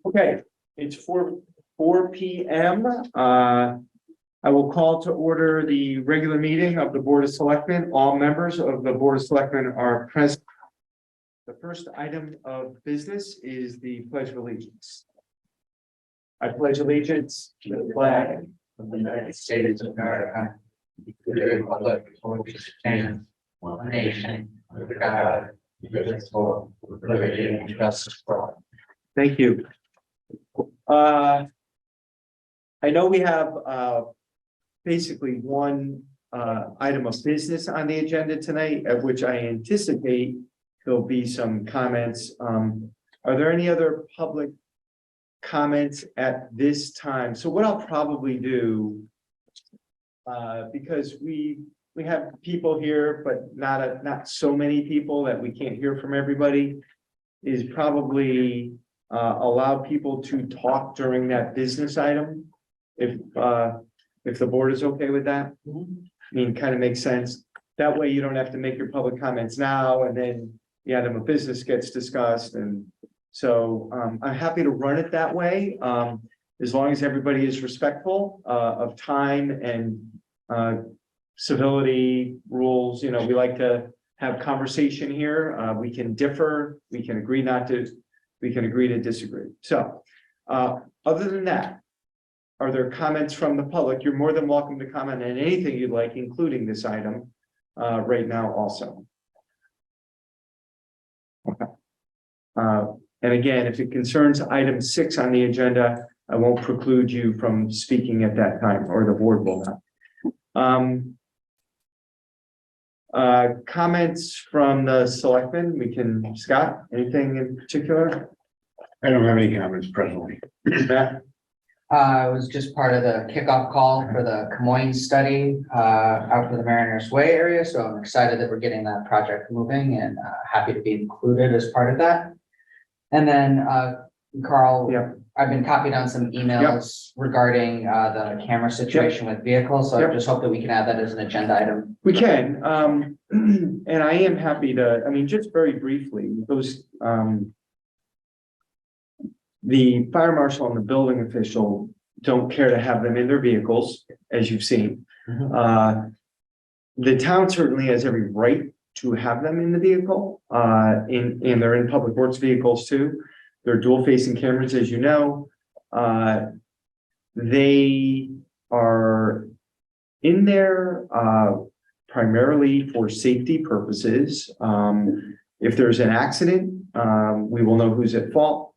Okay, it's 4 p.m. I will call to order the regular meeting of the Board of Selectmen. All members of the Board of Selectmen are present. The first item of business is the Pledge of Allegiance. I pledge allegiance to the flag of the United States of America, to the republic for which it stands, one nation, under God, indivisible, with liberty and justice for all. Thank you. I know we have basically one item of business on the agenda tonight, at which I anticipate there'll be some comments. Are there any other public comments at this time? So what I'll probably do, because we have people here, but not so many people that we can't hear from everybody, is probably allow people to talk during that business item. If the board is okay with that. I mean, kind of makes sense. That way you don't have to make your public comments now and then the item of business gets discussed. And so I'm happy to run it that way. As long as everybody is respectful of time and civility rules. You know, we like to have conversation here. We can differ, we can agree to disagree. So other than that, are there comments from the public? You're more than welcome to comment on anything you'd like, including this item right now also. Okay. And again, if it concerns item 6 on the agenda, I won't preclude you from speaking at that time, or the board will not. Comments from the selectmen. Scott, anything in particular? I don't have any comments presently. Matt? It was just part of the kickoff call for the Camoins study out for the Mariners Way area. So I'm excited that we're getting that project moving and happy to be included as part of that. And then Carl, Yep. I've been copied on some emails regarding the camera situation with vehicles. So I just hope that we can add that as an agenda item. We can, and I am happy to, I mean, just very briefly, those, the fire marshal and the building official don't care to have them in their vehicles, as you've seen. The town certainly has every right to have them in the vehicle, and they're in public works vehicles too. They're dual facing cameras, as you know. They are in there primarily for safety purposes. If there's an accident, we will know who's at fault.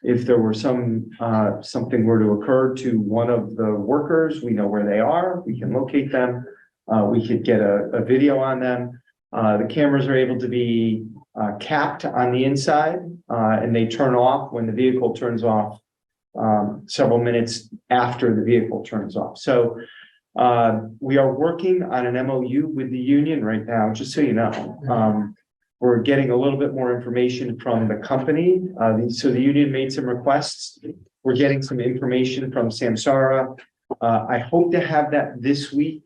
If there were something were to occur to one of the workers, we know where they are, we can locate them. We could get a video on them. The cameras are able to be capped on the inside, and they turn off when the vehicle turns off several minutes after the vehicle turns off. So we are working on an MOU with the union right now, just so you know. We're getting a little bit more information from the company. So the union made some requests. We're getting some information from Samsara. I hope to have that this week.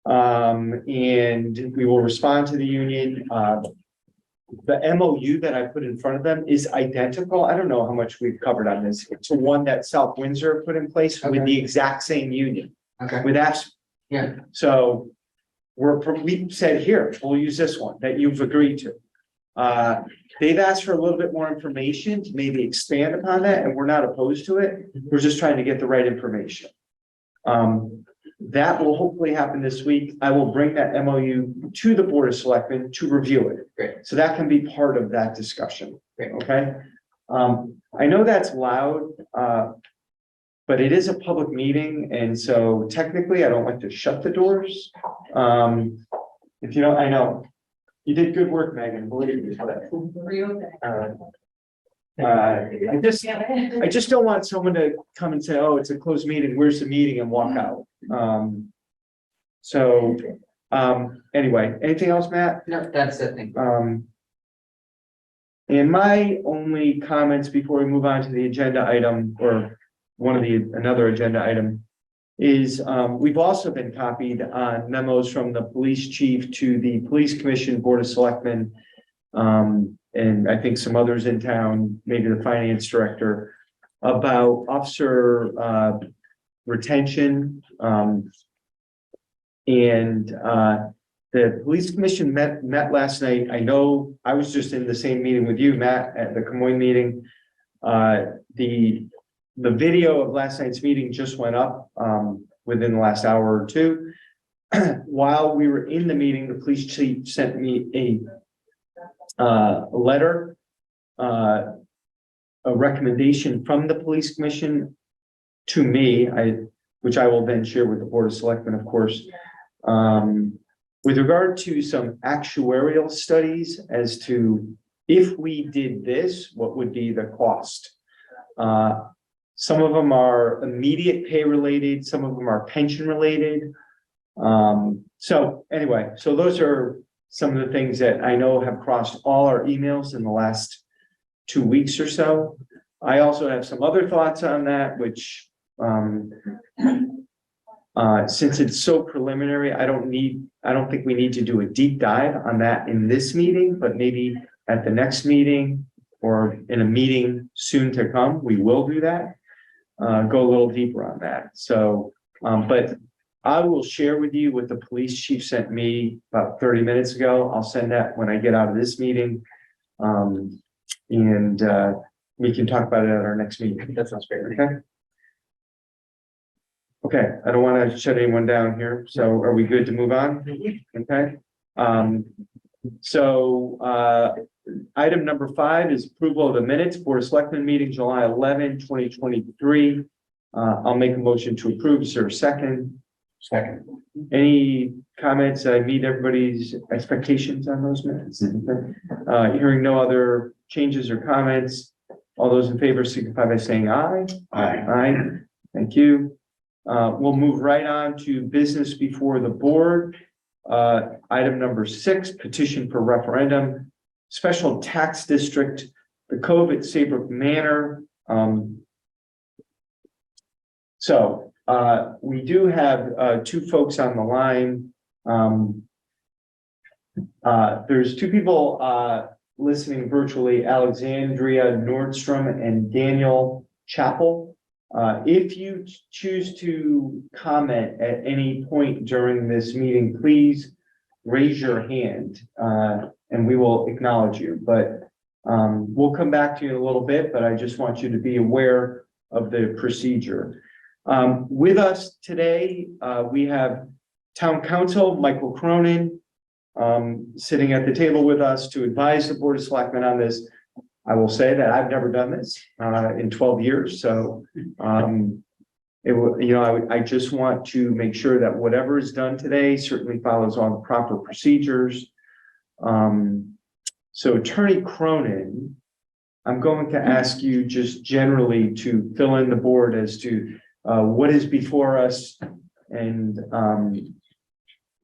And we will respond to the union. The MOU that I put in front of them is identical. I don't know how much we've covered on this, to one that South Windsor put in place with the exact same union. Okay. With AFSCME. Yeah. So we said, here, we'll use this one that you've agreed to. They've asked for a little bit more information to maybe expand upon that, and we're not opposed to it. We're just trying to get the right information. That will hopefully happen this week. I will bring that MOU to the Board of Selectmen to review it. Great. So that can be part of that discussion. Great. Okay. I know that's loud, but it is a public meeting, and so technically I don't like to shut the doors. If you don't, I know you did good work, Megan, believe me. I just don't want someone to come and say, oh, it's a closed meeting, where's the meeting, and walk out. Anyway, anything else, Matt? No, that's it. Thank you. And my only comments before we move on to the agenda item, or another agenda item, is we've also been copied on memos from the police chief to the police commission, Board of Selectmen, and I think some others in town, maybe the finance director, about officer retention. The police commission met last night. I know I was just in the same meeting with you, Matt, at the Camoin meeting. The video of last night's meeting just went up within the last hour or two. While we were in the meeting, the police chief sent me a letter, a recommendation from the police commission to me, which I will then share with the Board of Selectmen, of course. With regard to some actuarial studies as to if we did this, what would be the cost? Some of them are immediate pay related, some of them are pension related. So anyway, so those are some of the things that I know have crossed all our emails in the last 2 weeks or so. I also have some other thoughts on that, which since it's so preliminary, I don't think we need to do a deep dive on that in this meeting, but maybe at the next meeting or in a meeting soon to come, we will do that. Go a little deeper on that. So, but I will share with you what the police chief sent me about 30 minutes ago. I'll send that when I get out of this meeting. And we can talk about it at our next meeting. That sounds great. Okay. Okay, I don't want to shut anyone down here. So are we good to move on? Okay. Item number 5 is approval of the minutes for Selectmen meeting July 11, 2023. I'll make a motion to approve. Is there a second? Second. Any comments? I meet everybody's expectations on those minutes. Hearing no other changes or comments. All those in favor signify by saying aye. Aye. Aye. Thank you. We'll move right on to business before the board. Item number 6, petition for referendum, special tax district, the Cove at Saybrook Manor. We do have 2 folks on the line. There's 2 people listening virtually, Alexandria Nordstrom and Daniel Chappell. If you choose to comment at any point during this meeting, please raise your hand and we will acknowledge you. But we'll come back to you in a little bit, but I just want you to be aware of the procedure. With us today, we have Town Council Michael Cronin sitting at the table with us to advise the Board of Selectmen on this. I will say that I've never done this in 12 years. So, I just want to make sure that whatever is done today certainly follows all the proper procedures. So Attorney Cronin, I'm going to ask you just generally to fill in the board as to what is before us and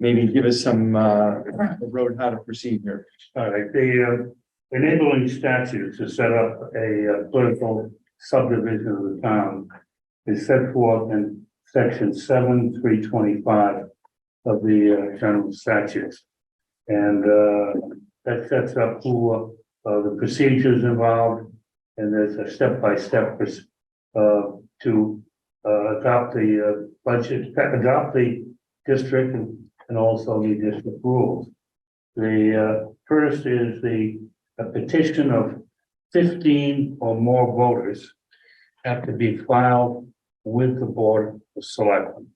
maybe give us some road how to proceed here. All right, the enabling statute to set up a political subdivision of the town is set forth in section 7(3)25 of the general statutes. And that sets up who the procedures involved, and there's a step-by-step to adopt the budget, adopt the district and also the district rules. The first is a petition of 15 or more voters have to be filed with the Board of Selectmen.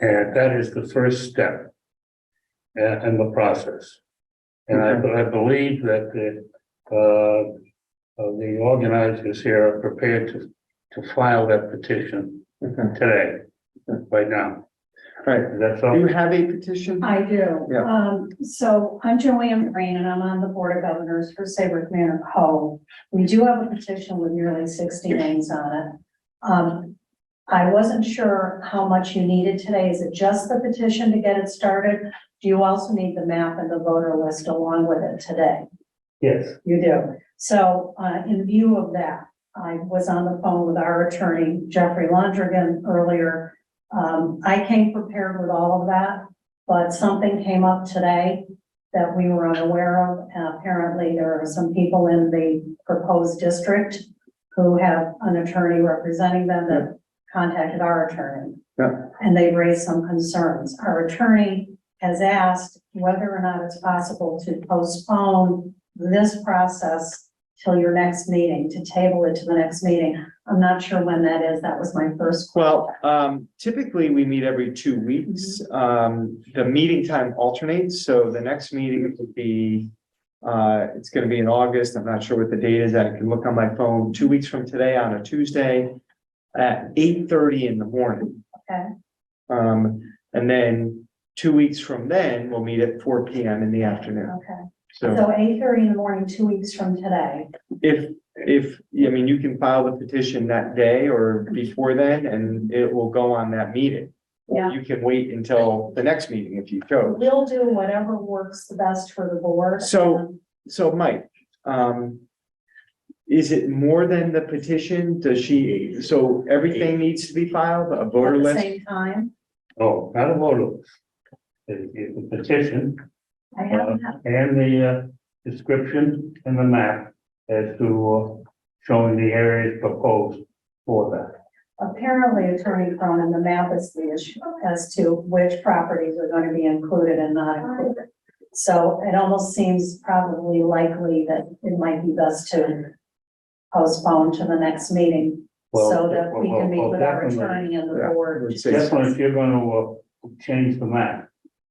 And that is the first step in the process. And I believe that the organizers here are prepared to file that petition today, right now. Right. That's Do all. you have a petition? I do. Yeah. So I'm Joanne Green and I'm on the Board of Governors for Saybrook Manor Cove. We do have a petition with nearly 60 names on it. I wasn't sure how much you needed today. Is it just the petition to get it started? Do you also need the map and the voter list along with it today? Yes. You do. So in view of that, I was on the phone with our attorney, Jeffrey Londrigan, earlier. I came prepared with all of that, but something came up today that we were unaware of. Apparently, there are some people in the proposed district who have an attorney representing them that contacted our attorney. Yeah. And they've raised some concerns. Our attorney has asked whether or not it's possible to postpone this process till your next meeting, to table it to the next meeting. I'm not sure when that is. That was my first. Well, typically we meet every 2 weeks. The meeting time alternates, so the next meeting would be, it's gonna be in August. I'm not sure what the date is. I can look on my phone 2 weeks from today on a Tuesday at 8:30 in the morning. Okay. And then 2 weeks from then, we'll meet at 4 PM in the afternoon. Okay. So So 8:30 in the morning, 2 weeks from today. if, I mean, you can file the petition that day or before then, and it will go on that meeting. Or Yeah. you can wait until the next meeting if you chose. We'll do whatever works the best for the board. So Mike, is it more than the petition? Does she, so everything needs to be filed, a voter At the list? same time, Oh, not a voter list. It's a petition I haven't had, and the description and the map as to showing the areas proposed for that. apparently Attorney Cronin, the map is the issue as to which properties are going to be included and not included. So it almost seems probably likely that it might be best to postpone to the next meeting so that we can meet with our Definitely. attorney and the Yeah. board. Definitely, if you're gonna change the map,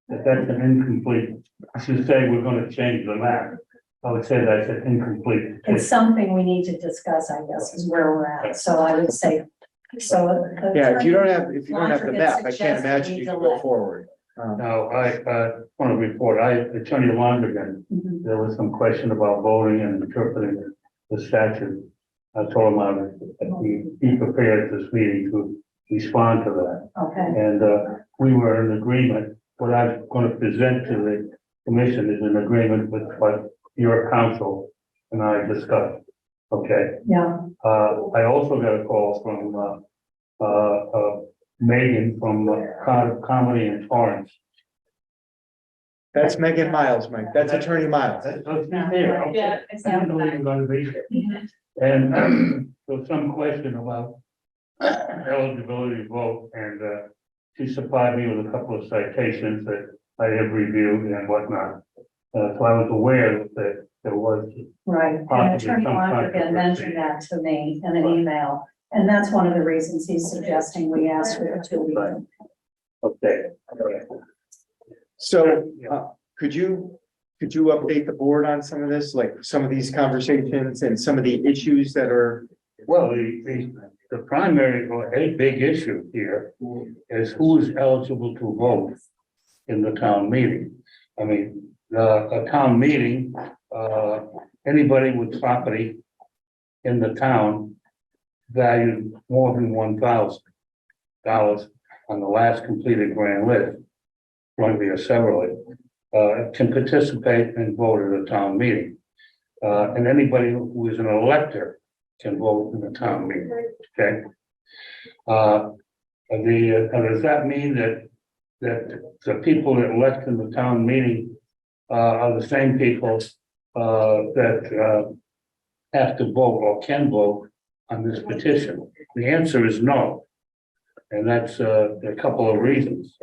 if that's an incomplete, I should say we're gonna change the map. I would say that's an incomplete. It's something we need to discuss, I guess, is where we're at. So I would say, so. Yeah, if you don't have the Attorney map, I Laundrie can't suggested imagine we you can delay. go forward. Now, I want to report, Attorney Longigan, Mhm. there was some question about voting and interpreting the statute. I told him I would be prepared at this meeting to respond to that. Okay, And we were in agreement, what I'm going to present to the commission is in agreement with what your counsel and I discussed. Okay, yeah, I also got a call from Megan from Comedy in Torrance. That's Megan Miles, Mike. That's Attorney Miles. That's there, okay. Yeah, it's I didn't know you were gonna be there. And there was some question about eligibility to vote, and she supplied me with a couple of citations that I have reviewed and whatnot. So I was aware that there was, right. And Possibly Attorney some Lockwood controversy. mentioned that to me in an email. And that's one of the reasons he's suggesting we ask for the 2 weeks. Right. okay. So, could you update the board on some of this, like some of these conversations and some of the issues that are? Well, the primary or a big issue here is who is eligible to vote in the town meeting. I mean, a town meeting, anybody with property in the town valued more than $1,000 on the last completed grand list, jointly or severally, can participate and vote at a town meeting. And anybody who is an elector can vote in the town meeting, okay? Does that mean that the people that elect in the town meeting are the same people that have to vote or can vote on this petition? The answer is no. And that's a couple of reasons.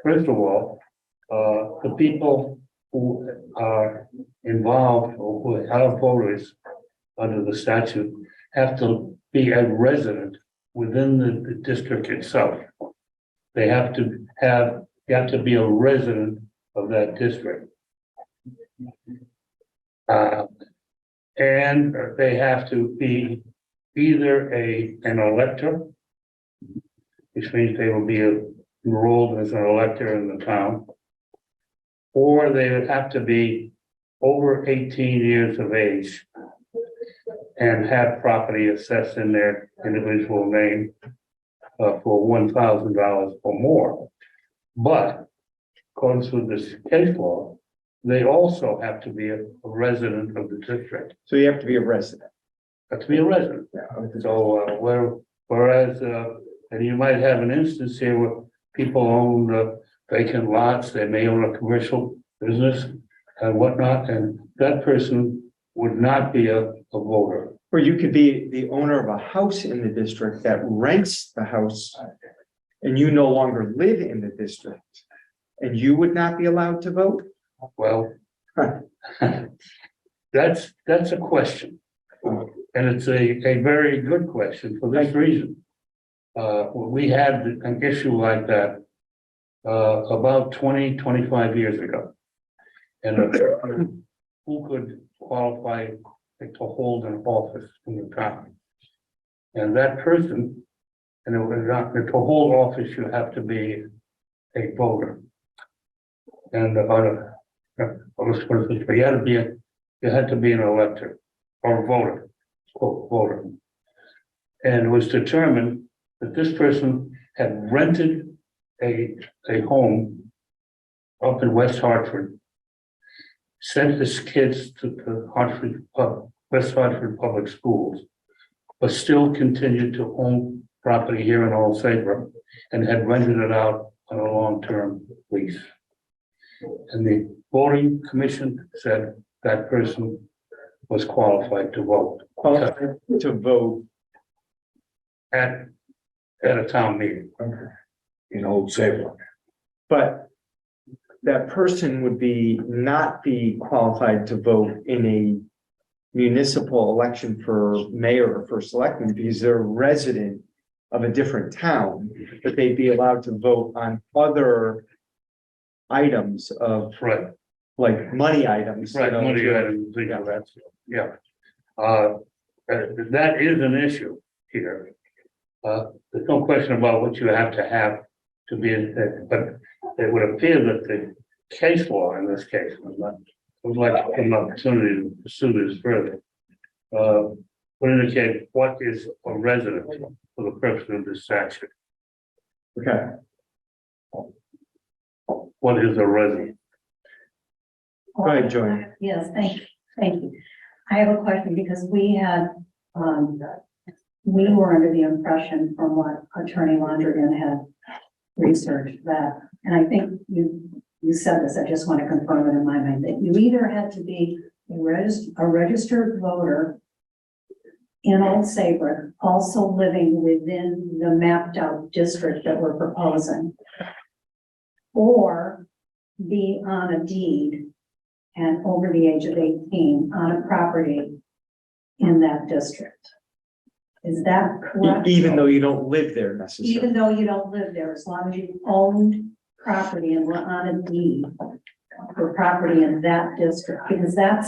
First of all, the people who are involved or who are voters under the statute have to be a resident within the district itself. They have to be a resident of that district. And they have to be either an elector, which means they will be enrolled as an elector in the town, or they would have to be over 18 years of age and have property assessed in their individual name for $1,000 or more. But according to this case law, they also have to be a resident of the district. So you have to be a resident. Have to be a resident. So whereas, and you might have an instance here where people own vacant lots, they may own a commercial business, and whatnot, and that person would not be a voter. Or you could be the owner of a house in the district that rents the house. And you no longer live in the district. And you would not be allowed to vote? Well, that's a question. And it's a very good question for this reason. We had an issue like that about 25 years ago. And who could qualify to hold an office in the town? And that person, and it was not, to hold office, you have to be a voter. And you had to be an elector or voter, quote, voter. And it was determined that this person had rented a home up in West Hartford, sent his kids to the West Hartford Public Schools, but still continued to own property here in Old Saybrook and had rented it out on a long-term lease. And the voting commission said that person was qualified to vote Qualified to vote. at a town meeting. In Old Saybrook. But that person would not be qualified to vote in a municipal election for mayor or for selectmen because they're a resident of a different town, but they'd be allowed to vote on other items of Right, like money items. you right, know, money, yeah. That is an issue here. There's no question about what you have to be in, but it would appear that the case law in this case, would like to give an opportunity to pursue this further. Would indicate what is a resident for the purpose of this statute. Okay, What is a resident? go ahead, Joy. Yes, thank you. I have a question because we had, we were under the impression from what Attorney Londrigan had researched that, and I think you said this, I just want to confirm it in my mind, that you either had to be a registered voter in Old Saybrook, also living within the mapped out district that we're proposing, or be on a deed and over the age of 18 on a property in that district. Is that correct? Even though you don't live there necessarily. Even though you don't live there, as long as you owned property and were on a deed for property in that district, because that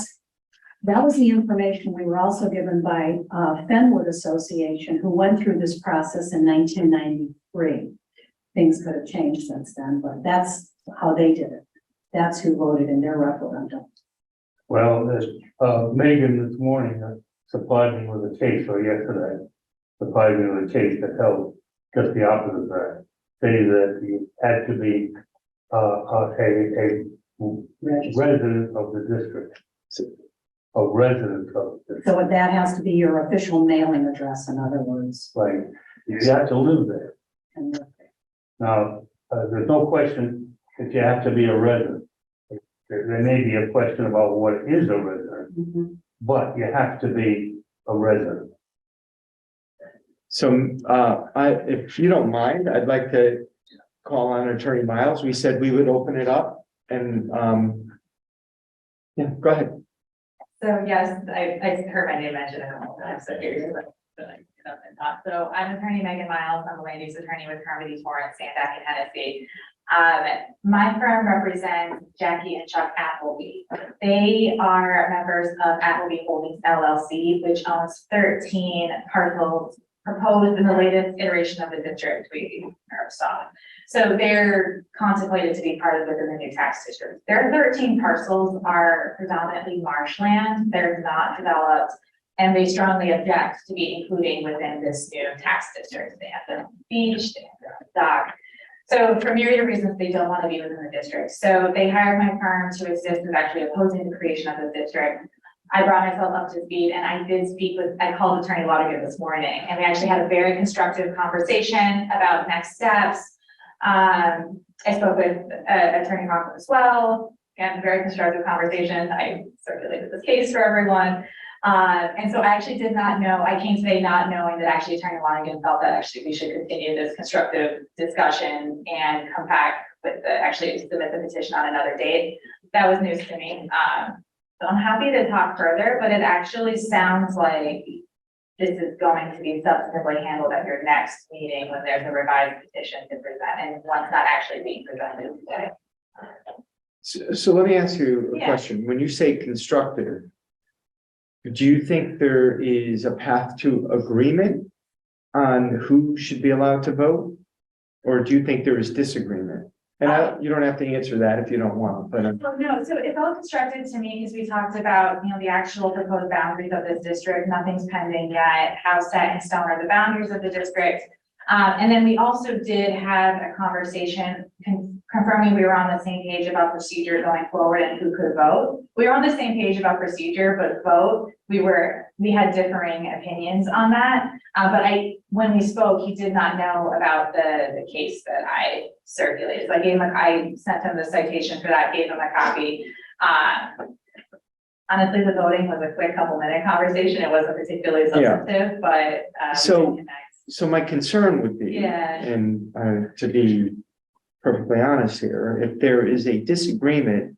was the information we were also given by Fenwood Association, who went through this process in 1993. Things could have changed since then, but that's how they did it. That's who voted in their referendum. Well, Megan this morning supplied me with a case, or yesterday, supplied me with a case that held just the opposite of that. Say that you had to be a resident of the district. A resident of the district. So that has to be your official mailing address, in other words. Like, you have to live there. And Now, there's no question that you have to be a resident. There may be a question about what is a resident, Mhm. but you have to be a resident. So, if you don't mind, I'd like to call on Attorney Miles. We said we would open it up and, yeah, go ahead. So yes, I heard my name mentioned a couple times, so here's so I'm attorney Megan Miles. I'm a land use attorney with Carmody Torrance, Sandak in Tennessee. My firm represents Jackie and Chuck Appleby. They are members of Appleby Holdings LLC, which owns 13 parcels proposed in the latest iteration of the district we saw. So they're contemplated to be part of the new tax district. Their 13 parcels are predominantly marshland. They're not developed, and they strongly object to be including within this new tax district. They have their own beach, they have their own dock. So for myriad of reasons, they don't want to be within the district. So they hired my firm to assist with actually opposing the creation of the district. I brought myself up to speed, and I did I called Attorney Lottigan this morning, and we actually had a very constructive conversation about next steps. I spoke with Attorney Conklin as well, and very constructive conversations. I circulated this case for everyone. And so I actually did not know, I came today not knowing that actually Attorney Lonigan felt that actually we should continue this constructive discussion and come back with the, actually submit the petition on another date. That was news to me. So I'm happy to talk further, but it actually sounds like this is going to be substantively handled at your next meeting when there's a revised petition to present and one's not actually being presented today. So let me ask you a Yeah. question. When you say constructive, do you think there is a path to agreement on who should be allowed to vote? Or do you think there is disagreement? And you don't have to answer that if you don't want, but Well, no, so it felt constructed to me because we talked about, the actual proposed boundaries of this district, nothing's pending yet, how set in stone are the boundaries of the district. And then we also did have a conversation confirming we were on the same page about procedure going forward and who could vote. We were on the same page about procedure, but vote, we had differing opinions on that. But when we spoke, he did not know about the case that I circulated. So I sent him the citation for that, gave him a copy. Honestly, the voting was a quick couple-minute conversation. It wasn't particularly substantive, but. we So- did connect. so my concern would be, Yeah. and to be perfectly honest here, if there is a disagreement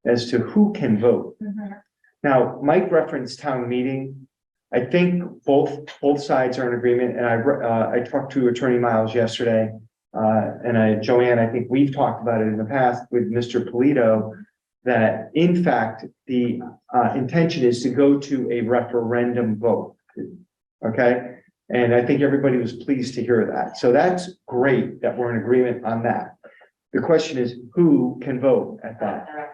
as to who can vote. Mhm. Now, Mike referenced town meeting. I think both sides are in agreement, and I talked to Attorney Miles yesterday. Joanne, I think we've talked about it in the past with Mr. Polito, that in fact, the intention is to go to a referendum vote. Okay, and I think everybody was pleased to hear that. So that's great that we're in agreement on that. The question is, who can vote at that? The referendum.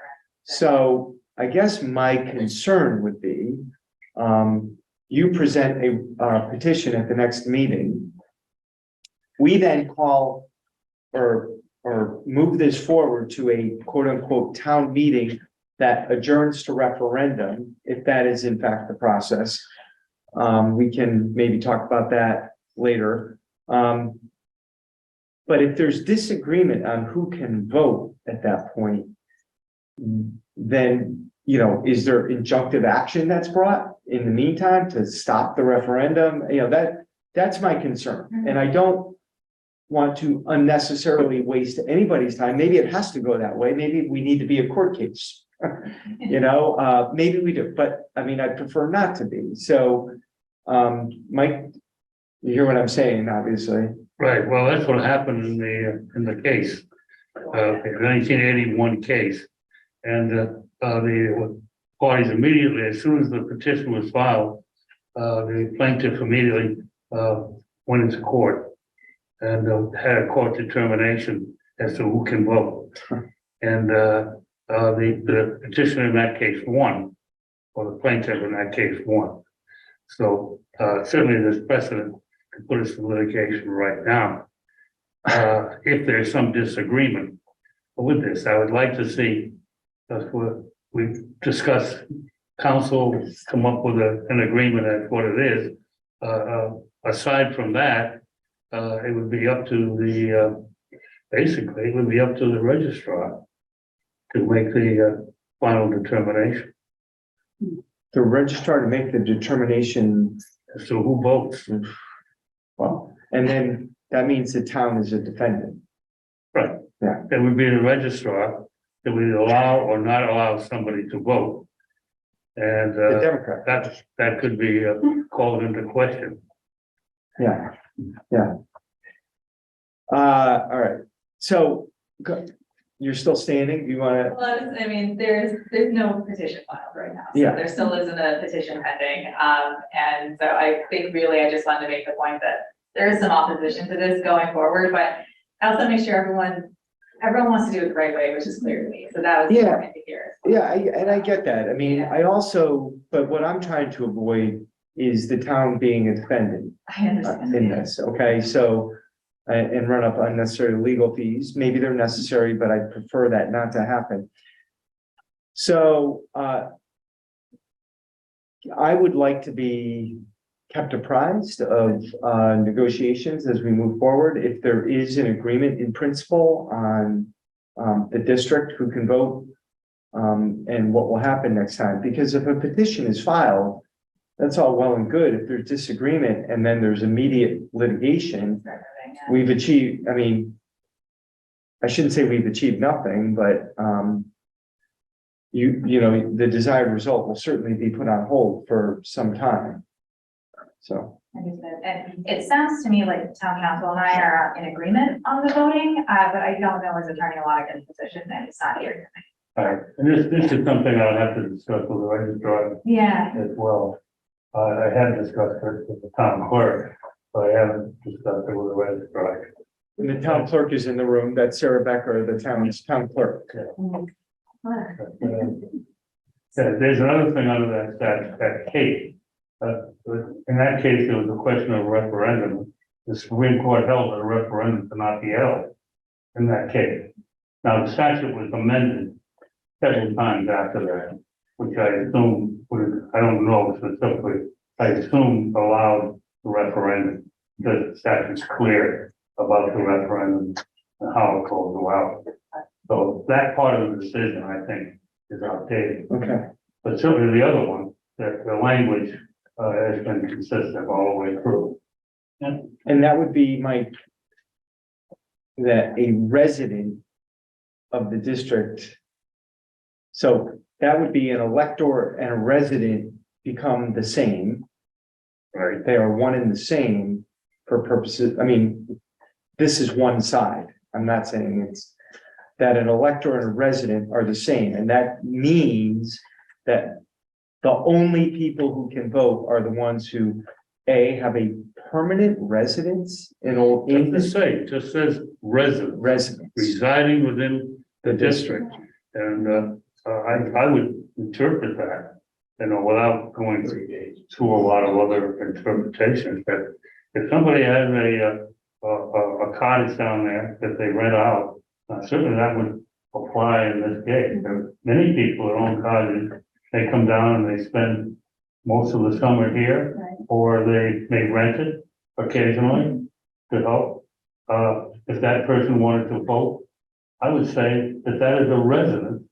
So I guess my concern would be, you present a petition at the next meeting. We then call or move this forward to a quote unquote town meeting that adjourns to referendum, if that is in fact the process. We can maybe talk about that later. But if there's disagreement on who can vote at that point, then, is there injunctive action that's brought in the meantime to stop the referendum? That's my concern. And I don't want to unnecessarily waste anybody's time. Maybe it has to go that way. Maybe we need to be a court case. Maybe we do, but I prefer not to be. So, Mike, you hear what I'm saying, obviously. Right, well, that's what happened in the case, the 1981 case. And the parties immediately, as soon as the petition was filed, the plaintiff immediately went into court and had a court determination as to who can vote. And the petitioner in that case won, or the plaintiff in that case won. So certainly there's precedent to put us in litigation right now. If there's some disagreement with this, I would like to see, that's what we discussed, council come up with an agreement as what it is. Aside from that, it would be up to basically, it would be up to the registrar to make the final determination The registrar to make the determination, as to who votes. well, and then that means the town is a defendant. Right. Yeah. It would be the registrar that would allow or not allow somebody to vote. And The Democrat. that could be called into question. Yeah. All right. So you're still standing? Do you want to? Well, there's no petition filed right now. So Yeah. there still isn't a petition pending. And so I think really I just wanted to make the point that there is some opposition to this going forward, but I also make sure everyone wants to do it the right way, which is clear to me. So that was Yeah. important to hear. Yeah, and I get that. But what I'm trying to avoid is the town being a defendant I understand. in this, okay? So, and run up unnecessary legal fees. Maybe they're necessary, but I prefer that not to happen. So, I would like to be kept apprised of negotiations as we move forward. If there is an agreement in principle on the district who can vote, and what will happen next time, because if a petition is filed, that's all well and good. If there's disagreement and then there's immediate litigation, we've achieved, I mean, I shouldn't say we've achieved nothing, but, you know, the desired result will certainly be put on hold for some time. So, Understood. And it sounds to me like town council and I are in agreement on the voting, but I don't know as Attorney Lotica's position, and it's not here. And this is something I'll have to discuss with the registrar Yeah, as well. I have discussed it with the town clerk, but I haven't discussed it with the registrar. and the town clerk is in the room. That's Sarah Becker, the town clerk. There's another thing under that case. In that case, there was a question of referendum. The Supreme Court held that a referendum cannot be held in that case. Now, the statute was amended several times after that, which I assume would, I don't know specifically, I assume allowed the referendum, because the statute's clear about the referendum and how it goes about. So that part of the decision, I think, is outdated. Okay, But certainly the other one, the language has been consistent all the way through. and that would be, Mike, that a resident of the district. So that would be an elector and a resident become the same. Right. They are one and the same for purposes, I mean, this is one side. I'm not saying it's that an elector and a resident are the same, and that means that the only people who can vote are the ones who, A, have a permanent residence in It just says resident, residence, residing within the the district. And I would interpret that, you know, without going through a lot of other interpretations, that if somebody has a cottage down there that they rent out, certainly that would apply in this case. There are many people that own cottages, they come down and they spend most of the summer here, Right. or they may rent it occasionally to help. If that person wanted to vote, I would say that that is a resident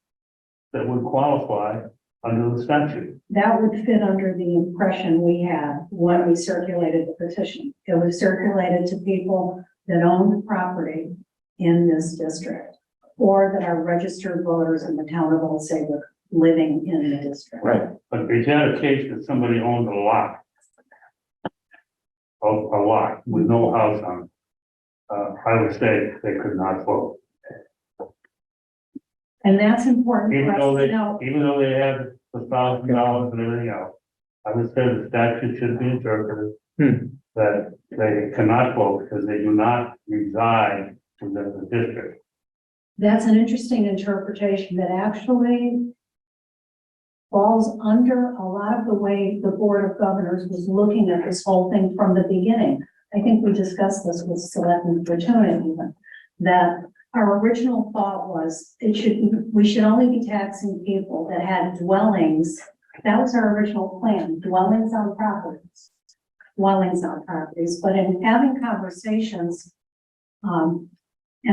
that would qualify under the statute. That would fit under the impression we had when we circulated the petition. It was circulated to people that own property in this district, or that are registered voters in the town of Old Saybrook living in the district. right? But if you had a case that somebody owned a lot, a lot with no house on it, I would say they could not vote. And that's important for Even us though to know. even though they have $1,000 and everything else, I would say the statute should be interpreted that they cannot vote because they do not reside within the district. That's an interesting interpretation that actually falls under a lot of the way the Board of Governors was looking at this whole thing from the beginning. I think we discussed this with Selectman Fortuna even, that our original thought was we should only be taxing people that had dwellings. That was our original plan, dwellings on properties. Dwellings on properties, but in having conversations, and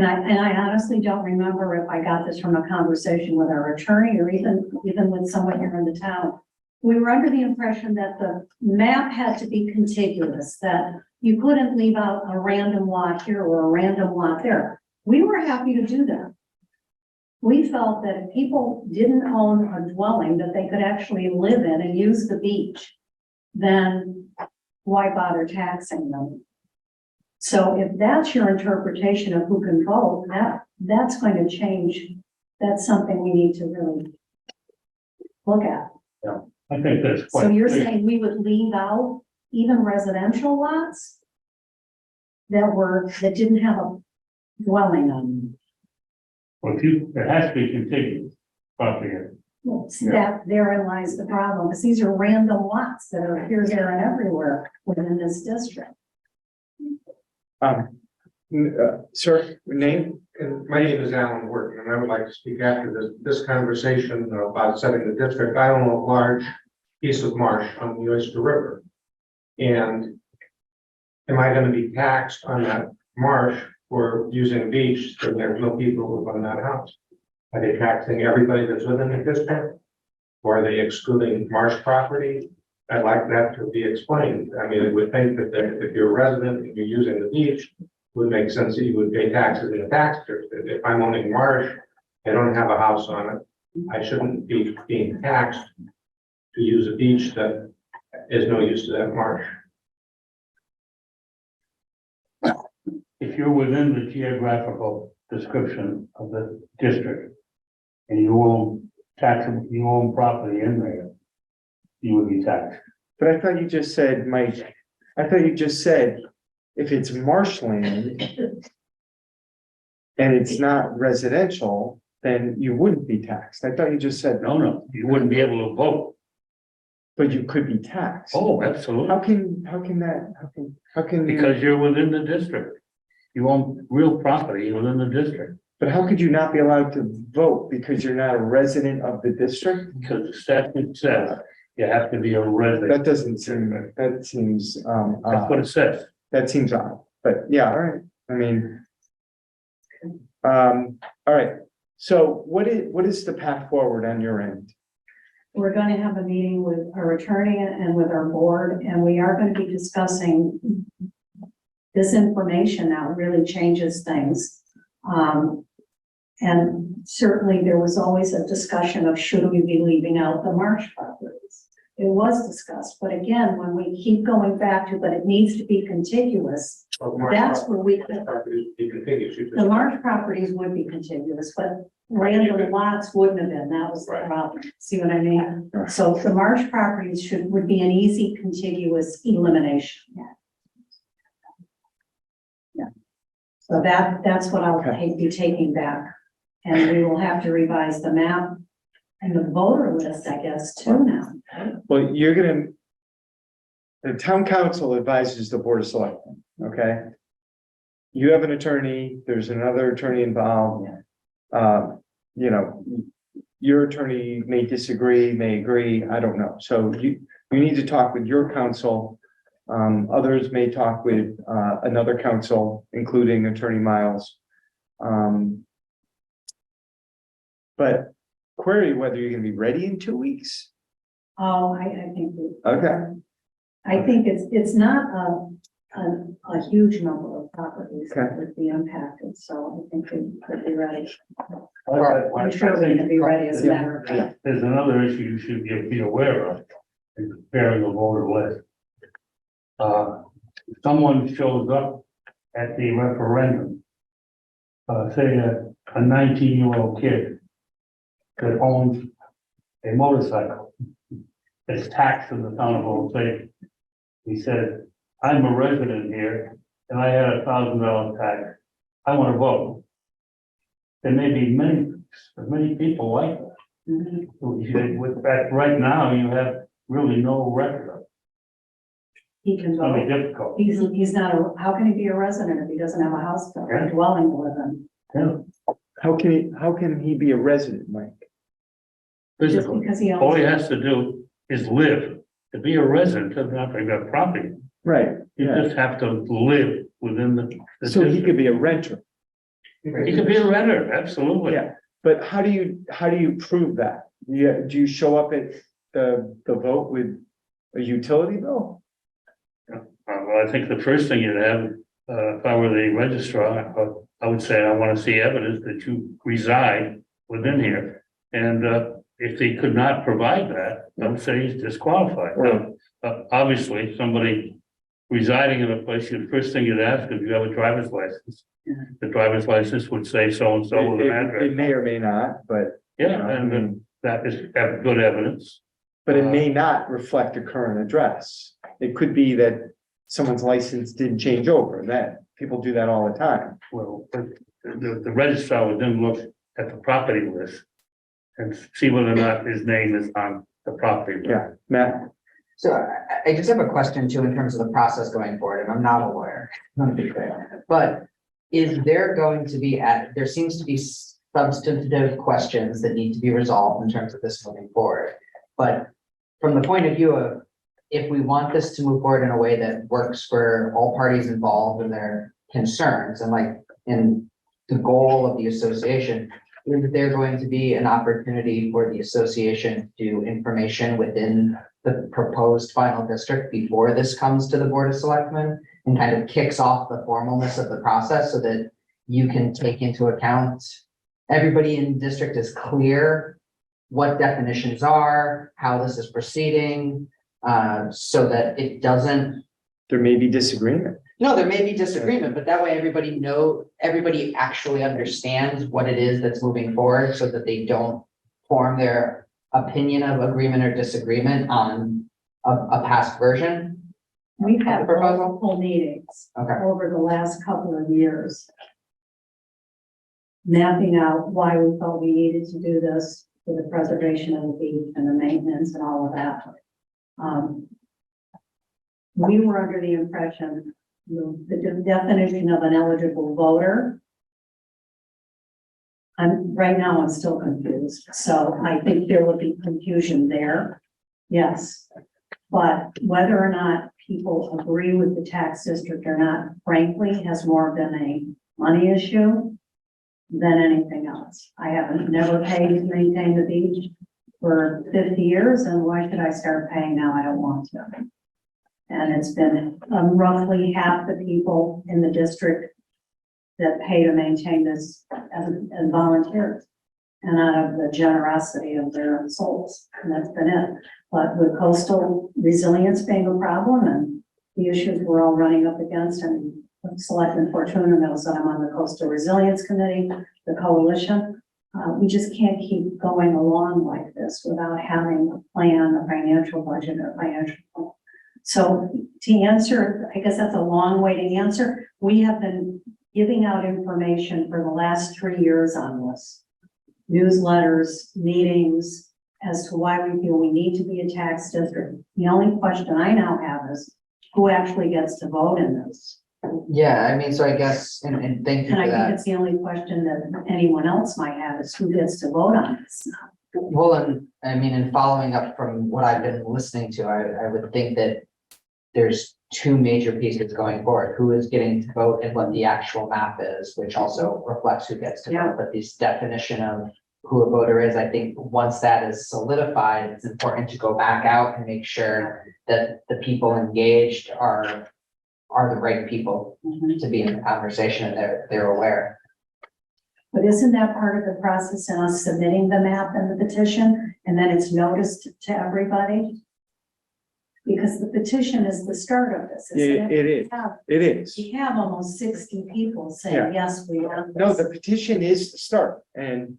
I honestly don't remember if I got this from a conversation with our attorney or even with someone here in the town. We were under the impression that the map had to be contiguous, that you couldn't leave out a random lot here or a random lot there. We were happy to do that. We felt that if people didn't own a dwelling that they could actually live in and use the beach, then why bother taxing them? So if that's your interpretation of who can vote, that's going to change. That's something we need to really look at. I think that's quite. So you're saying we would leave out even residential lots that didn't have a dwelling on them? Well, it has to be contiguous property. Well, see, that therein lies the problem, because these are random lots that are here, there, and everywhere within this district. Sir, name? And my name is Alan Wharton, and I would like to speak after this conversation about setting the district. I own a large piece of marsh on the Oyster River. And am I going to be taxed on that marsh for using a beach so there's no people who live on that house? Are they taxing everybody that's within the district? Or are they excluding marsh property? I'd like that to be explained. I mean, I would think that if you're a resident and you're using the beach, it would make sense that you would pay taxes in the tax district. If I'm owning marsh, I don't have a house on it, I shouldn't be being taxed to use a beach that is no use to that marsh. If you're within the geographical description of the district and you own you own property in there, you would be taxed. But I thought you just said, Mike, I thought you just said, if it's marshland and it's not residential, then you wouldn't be taxed. I thought you just said, No, you wouldn't be able to vote. but you could be taxed. Oh, absolutely. How can you, Because you're within the district. You own real property within the district, but how could you not be allowed to vote because you're not a resident of the district? because the statute says you have to be a resident. That doesn't seem, that seems, That's what it says. that seems odd, but yeah, all right, I mean. All right, so what is the path forward on your end? We're going to have a meeting with our attorney and with our board, and we are going to be discussing this information now really changes things. And certainly there was always a discussion of should we be leaving out the marsh properties? It was discussed, but again, when we keep going back to, but it needs to be contiguous, that's where we could. The marsh properties would be contiguous, but random lots wouldn't have been, that was the Right. problem, see what I mean? So the marsh properties would be an easy contiguous elimination. Yeah. So that's what I'll be taking back, and we will have to revise the map and the voter list, I guess, too now. Well, the town council advises the board of selectmen, okay? You have an attorney, there's another attorney involved. You know, your attorney may disagree, may agree, I don't know. So you need to talk with your counsel. Others may talk with, another counsel, including Attorney Miles. But query whether you're gonna be ready in 2 weeks. Oh, I think. Okay. I think it's not a huge number of properties that would be impacted, so I think we could be ready. I'm sure we're gonna be ready as a matter of fact. There's another issue you should be aware of in preparing a voter list. If someone shows up at the referendum, say a 19-year-old kid that owns a motorcycle that's taxed in the town of Old Saybrook. He said, I'm a resident here and I had $1,000 tax. I want to vote. There may be many people like that. Mhm. With that, right now, you have really no record of it. He can It's gonna be vote. difficult. He's not how can he be a resident if he doesn't have a house or a dwelling to live in? Yeah, How can he be a resident, Mike? Just physically. because he All owns. he has to do is live. To be a resident, doesn't have to have property. Right, You yeah. just have to live within the. So he district. could be a renter. He could be a renter, absolutely. Yeah. But how do you prove that? Do you show up at the vote with a utility bill? Well, I think the first thing you'd have, if I were the registrar, I would say, I want to see evidence that you reside within here. And if he could not provide that, I would say he's disqualified. Right. Obviously, somebody residing in a place, the first thing you'd ask is, do you have a driver's license? The driver's license would say so-and-so with an It address. may or may not, but, Yeah, and that is good evidence. but it may not reflect a current address. It could be that someone's license didn't change over, that people do that all the time. Well, the registrar would then look at the property list and see whether or not his name is on the property list. Yeah, Matt, So I just have a question too, in terms of the process going forward, and I'm not a lawyer, let me be clear. But is there going to be, there seems to be substantive questions that need to be resolved in terms of this moving forward. But from the point of view of, if we want this to move forward in a way that works for all parties involved and their concerns, and like in the goal of the association, is there going to be an opportunity for the association to do information within the proposed final district before this comes to the Board of Selectmen and kind of kicks off the formalness of the process so that you can take into account, everybody in the district is clear what definitions are, how this is proceeding, so that it doesn't. There may be disagreement. No, there may be disagreement, but that way everybody actually understands what it is that's moving forward so that they don't form their opinion of agreement or disagreement on a past version. We've had The proposal? multiple meetings Okay. over the last couple of years. Mapping out why we felt we needed to do this for the preservation of the beach and the maintenance and all of that. We were under the impression, the definition of an eligible voter. Right now, I'm still confused, so I think there will be confusion there. Yes, but whether or not people agree with the tax district or not, frankly, has more been a money issue than anything else. I haven't never paid to maintain the beach for 50 years, and why should I start paying now? I don't want to. And it's been roughly half the people in the district that pay to maintain this as volunteers and out of the generosity of their souls. And that's been it. But with coastal resilience being a problem and the issues we're all running up against, and Selectman Fortuna knows that I'm on the Coastal Resilience Committee, the coalition. We just can't keep going along like this without having a plan, a financial budget, or financial plan. So to answer, I guess that's a long way to answer. We have been giving out information for the last 3 years on this. Newsletters, meetings, as to why we feel we need to be a tax district. The only question I now have is who actually gets to vote in this? Yeah, I mean, so I guess, and thank you And I for think that. it's the only question that anyone else might have is who gets to vote on this. Well, and I mean, and following up from what I've been listening to, I would think that there's two major pieces going forward, who is getting to vote and what the actual map is, which also reflects who gets to Yeah. vote. But this definition of who a voter is, I think once that is solidified, it's important to go back out and make sure that the people engaged are the right people to be in the conversation and they're aware. But isn't that part of the process in us submitting the map and the petition, and then it's noticed to everybody? Because the petition is the start of this, isn't It is. It is. We have almost 60 people Yeah. saying, yes, we want No, this. the petition is the start, and,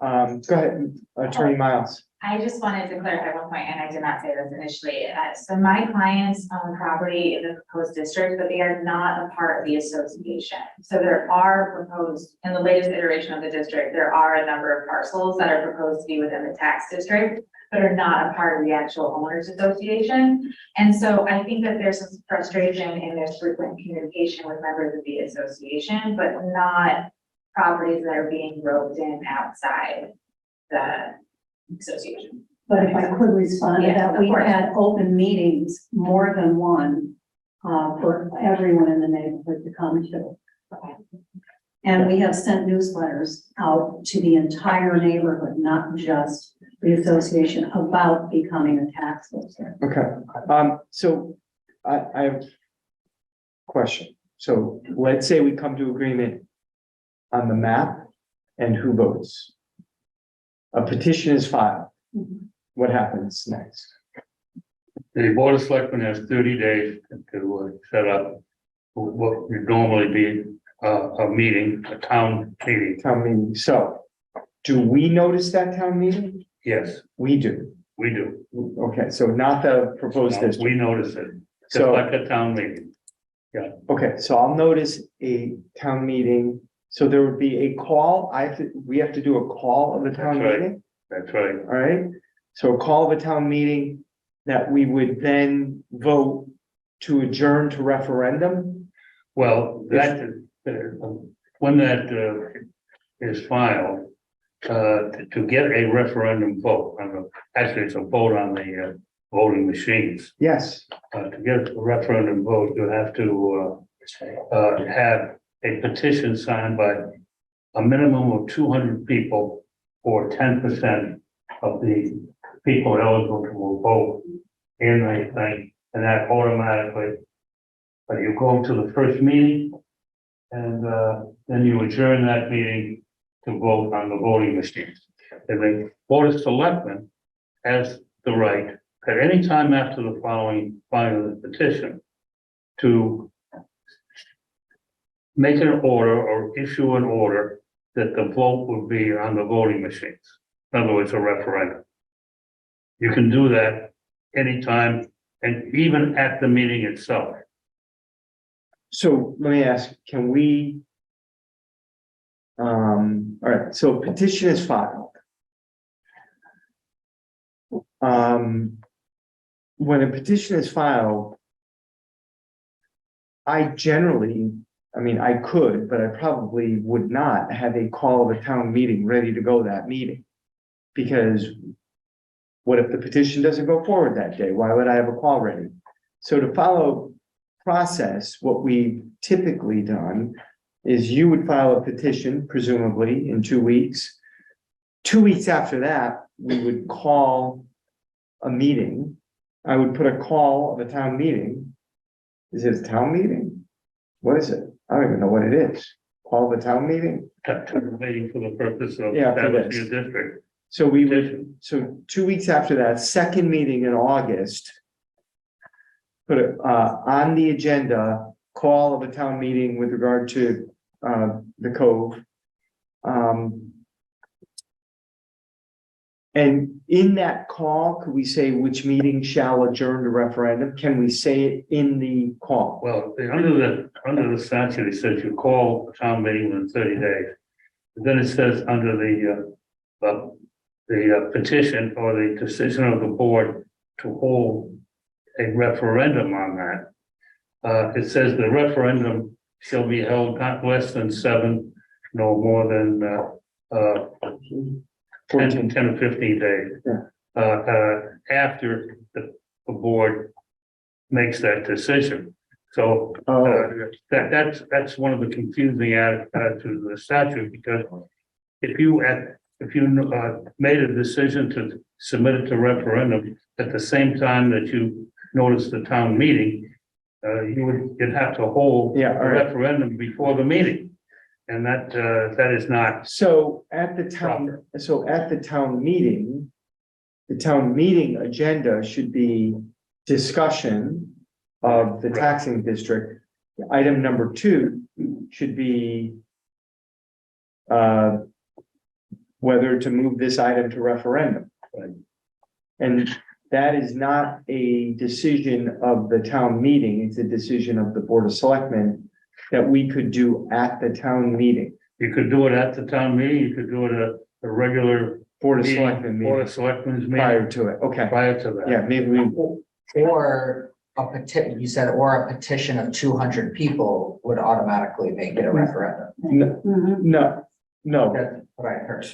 go ahead, Attorney Miles. I just wanted to clarify one point, and I did not say this initially. So my clients own property in the proposed district, but they are not a part of the association. So there are proposed, in the latest iteration of the district, there are a number of parcels that are proposed to be within the tax district, but are not a part of the actual owners association. And so I think that there's some frustration in their frequent communication with members of the association, but not properties that are being roped in outside the association. But if I could respond to Yes, that, of we've course. had open meetings, more than one, for everyone in the neighborhood to come to. And we have sent newsletters out to the entire neighborhood, not just the association, about becoming a tax district. Okay, so I have a question. So let's say we come to agreement on the map and who votes. A petition is filed. What happens next? The Board of Selectmen has 30 days to set up what would normally be a meeting, a town meeting. Town meeting. So do we notice that town meeting? Yes, We do. we do. Okay, so not the proposed We district. notice it, just So, like a town meeting. okay, so I'll notice a town meeting. So there would be a call. We have to do a call of the town That's right. meeting. That's right. All right, so a call of a town meeting that we would then vote to adjourn to referendum. Well, that, when that is filed, to get a referendum vote, actually it's a vote on the voting machines. Yes, To get a referendum vote, you have to have a petition signed by a minimum of 200 people or 10% of the people eligible to vote in the thing, and that automatically, but you go to the first meeting, and then you adjourn that meeting to vote on the voting machines. And the Board of Selectmen has the right at any time after the following final petition to make an order or issue an order that the vote would be on the voting machines. In other words, a referendum. You can do that anytime and even at the meeting itself. So let me ask, can we? All right, so petition is filed. When a petition is filed, I generally, I mean, I could, but I probably would not have a call of a town meeting ready to go that meeting. Because what if the petition doesn't go forward that day? Why would I have a call ready? So to follow process, what we've typically done is you would file a petition, presumably in 2 weeks. 2 weeks after that, we would call a meeting. I would put a call of a town meeting. Is it a town meeting? What is it? I don't even know what it is. Call of a town meeting? Waiting for the purpose of Yeah, for establishing this. a district. So we would, so 2 weeks after that, second meeting in August. Put it on the agenda, call of a town meeting with regard to the Cove. And in that call, could we say which meeting shall adjourn to referendum? Can we say it in the call? Well, under the statute, it says you call a town meeting within 30 days. Then it says under the petition or the decision of the board to hold a referendum on that. It says the referendum shall be held not less than 7, no more than 10 or 15 days. After the board makes that decision. So that's one of the confusing attitudes of the statute, because if you made a decision to submit it to referendum at the same time that you noticed the town meeting, you'd have to hold Yeah, a all right. referendum before the meeting. And that is not So at the town meeting, the town meeting agenda should be discussion of the Right. taxing district. Item number 2 should be whether to move this item to referendum. Right. And that is not a decision of the town meeting, it's a decision of the Board of Selectmen that we could do at the town meeting, You could do it at the town meeting, you could do it at a regular Board of meeting, Selectmen Board meeting of Selectmen's prior meeting to it, okay, prior to that. yeah, maybe we, Or a petition, you said, or a petition of 200 people would automatically make it a referendum. no, That's what I heard.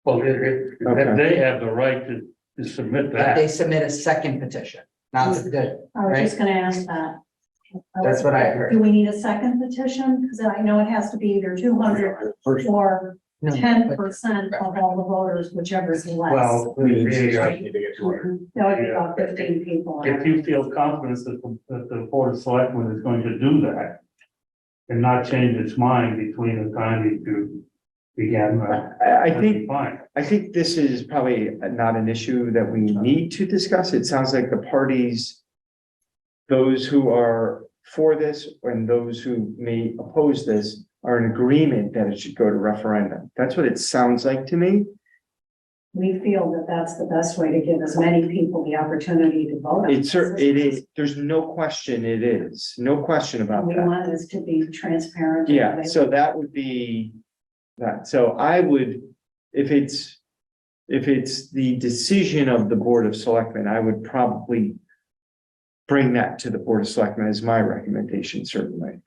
Well, Okay. they have the right to submit If they that. submit a second petition, not the, I was just gonna ask that. that's what I heard. Do we need a second petition? Because I know it has to be either 200 or No, 10% of all the voters, whichever is less. Well, Need to get 200. That would be about 15 people. if you feel confident that the Board of Selectmen is going to do that and not change its mind between the time that you began, I that'd be think, fine. I think this is probably not an issue that we need to discuss. It sounds like the parties, those who are for this and those who may oppose this are in agreement that it should go to referendum. That's what it sounds like to me. We feel that that's the best way to give as many people the opportunity to vote. on It this. is, there's no question it is, no question about We that. want this to be transparent. Yeah, so that would be that. So I would, if it's the decision of the Board of Selectmen, I would probably bring that to the Board of Selectmen as my recommendation, certainly.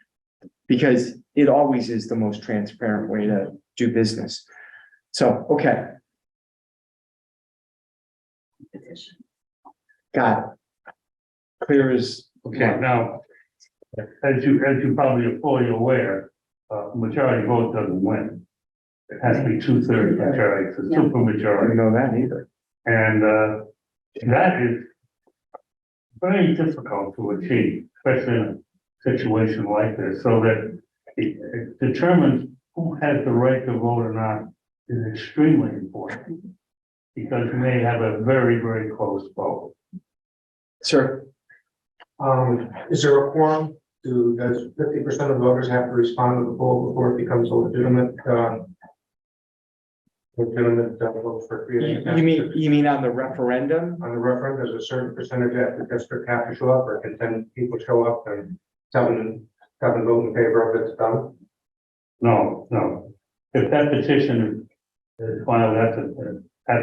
Because it always is the most transparent way to do business. So, okay, got it. Clear as. Okay, now, as you probably are fully aware, majority vote doesn't win. It has to be 2/3 majority, it's a super I majority. didn't know that either. And that is very difficult to achieve, especially in a situation like this, so that it determines who has the right to vote or not is extremely important. Because you may have a very, very close vote. Sir, Is there a quorum? Does 50% of voters have to respond to the poll before it becomes a legitimate vote for creating? you mean on the referendum? On the referendum, does a certain percentage of the district have to show up, or can 10 people show up and seven vote in favor of it's done? No. If that petition is filed at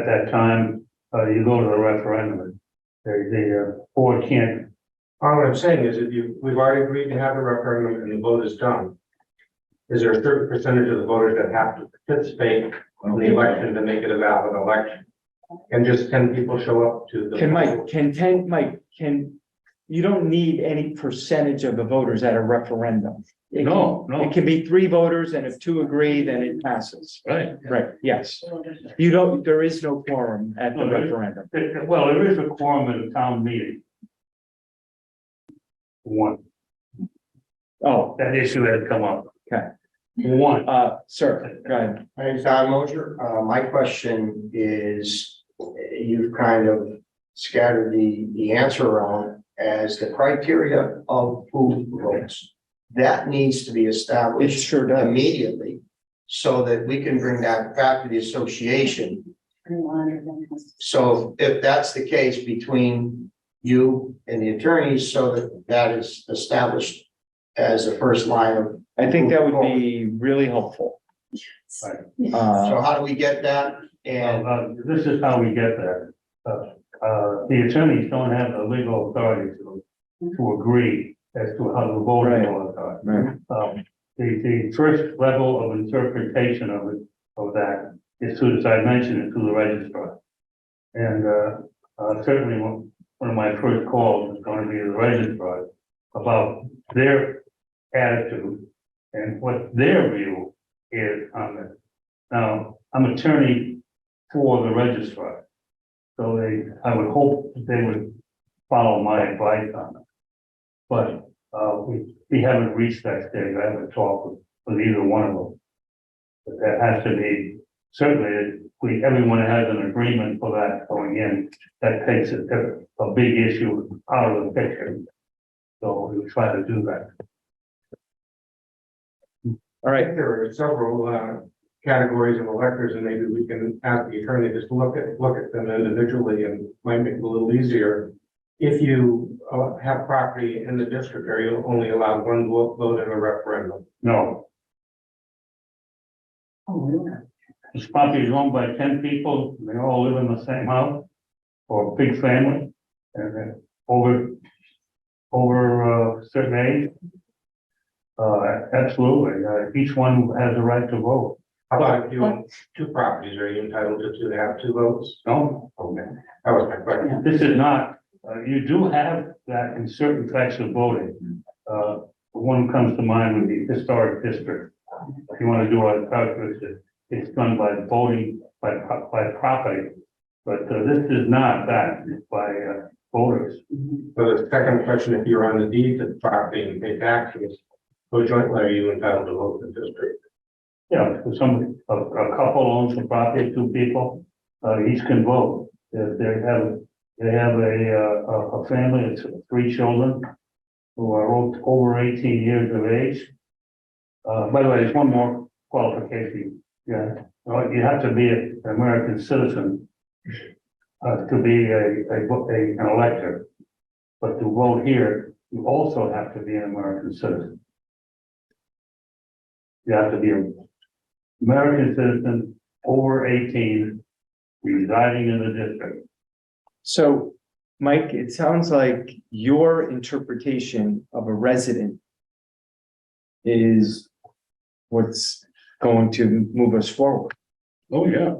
that time, you go to the referendum. The board can't. All I'm saying is we've already agreed to have the referendum and the vote is done. Is there a certain percentage of the voters that have to participate in the election to make it a valid election? And just 10 people show up to the. You don't need any percentage of the voters at a referendum. No. It can be 3 voters, and if 2 agree, then it passes. Right. Right, yes. There is no quorum at the No, there is. referendum. Well, there is a quorum at a town meeting. One, Oh, that issue had come up. Okay. One. sir, go ahead. My name's Don Moser. My question is, you've kind of scattered the answer around as the criteria of who votes. That needs to be It established sure does. immediately so that we can bring that back to the association. So if that's the case between you and the attorneys, so that is established as a first line of. I think that would be really helpful. So how do we get that? And This is how we get there. The attorneys don't have the legal authority to agree as to how the voting laws are. Right. The first level of interpretation of that is to, as I mentioned, to the registrar. And certainly one of my first calls is going to be to the registrar about their attitude and what their view is on this. Now, I'm attorney for the registrar. So I would hope that they would follow my advice on it. But we haven't reached that stage. I haven't talked with either one of them. But that has to be, certainly, everyone has an agreement for that going in. That takes a big issue out of the picture. So we try to do that. All right, There are several categories of electors, and maybe we can ask the attorney just to look at them individually and might make it a little easier. If you have property in the district, are you only allowed one vote in a referendum? No. This property is owned by 10 people. They all live in the same house or a big family and then over a certain age. Absolutely. Each one has a right to vote. How about if you own 2 properties, are you entitled to have 2 votes? No, Okay, that was my question. this is not, you do have that in certain types of voting. One comes to mind with the historic district. If you want to do a calculation, it's done by voting by property. But this is not that, it's by voters. So the second question, if you're on the deed to the property and pay taxes, so jointly are you entitled to vote in the district? Yeah, if a couple owns the property, 2 people, each can vote. They have a family of 3 children who are over 18 years of age. By the way, there's one more qualification. Yeah, you have to be an American citizen to be an elector. But to vote here, you also have to be an American citizen. You have to be an American citizen over 18, residing in the district. so Mike, it sounds like your interpretation of a resident is what's going to move us forward. Oh, yeah.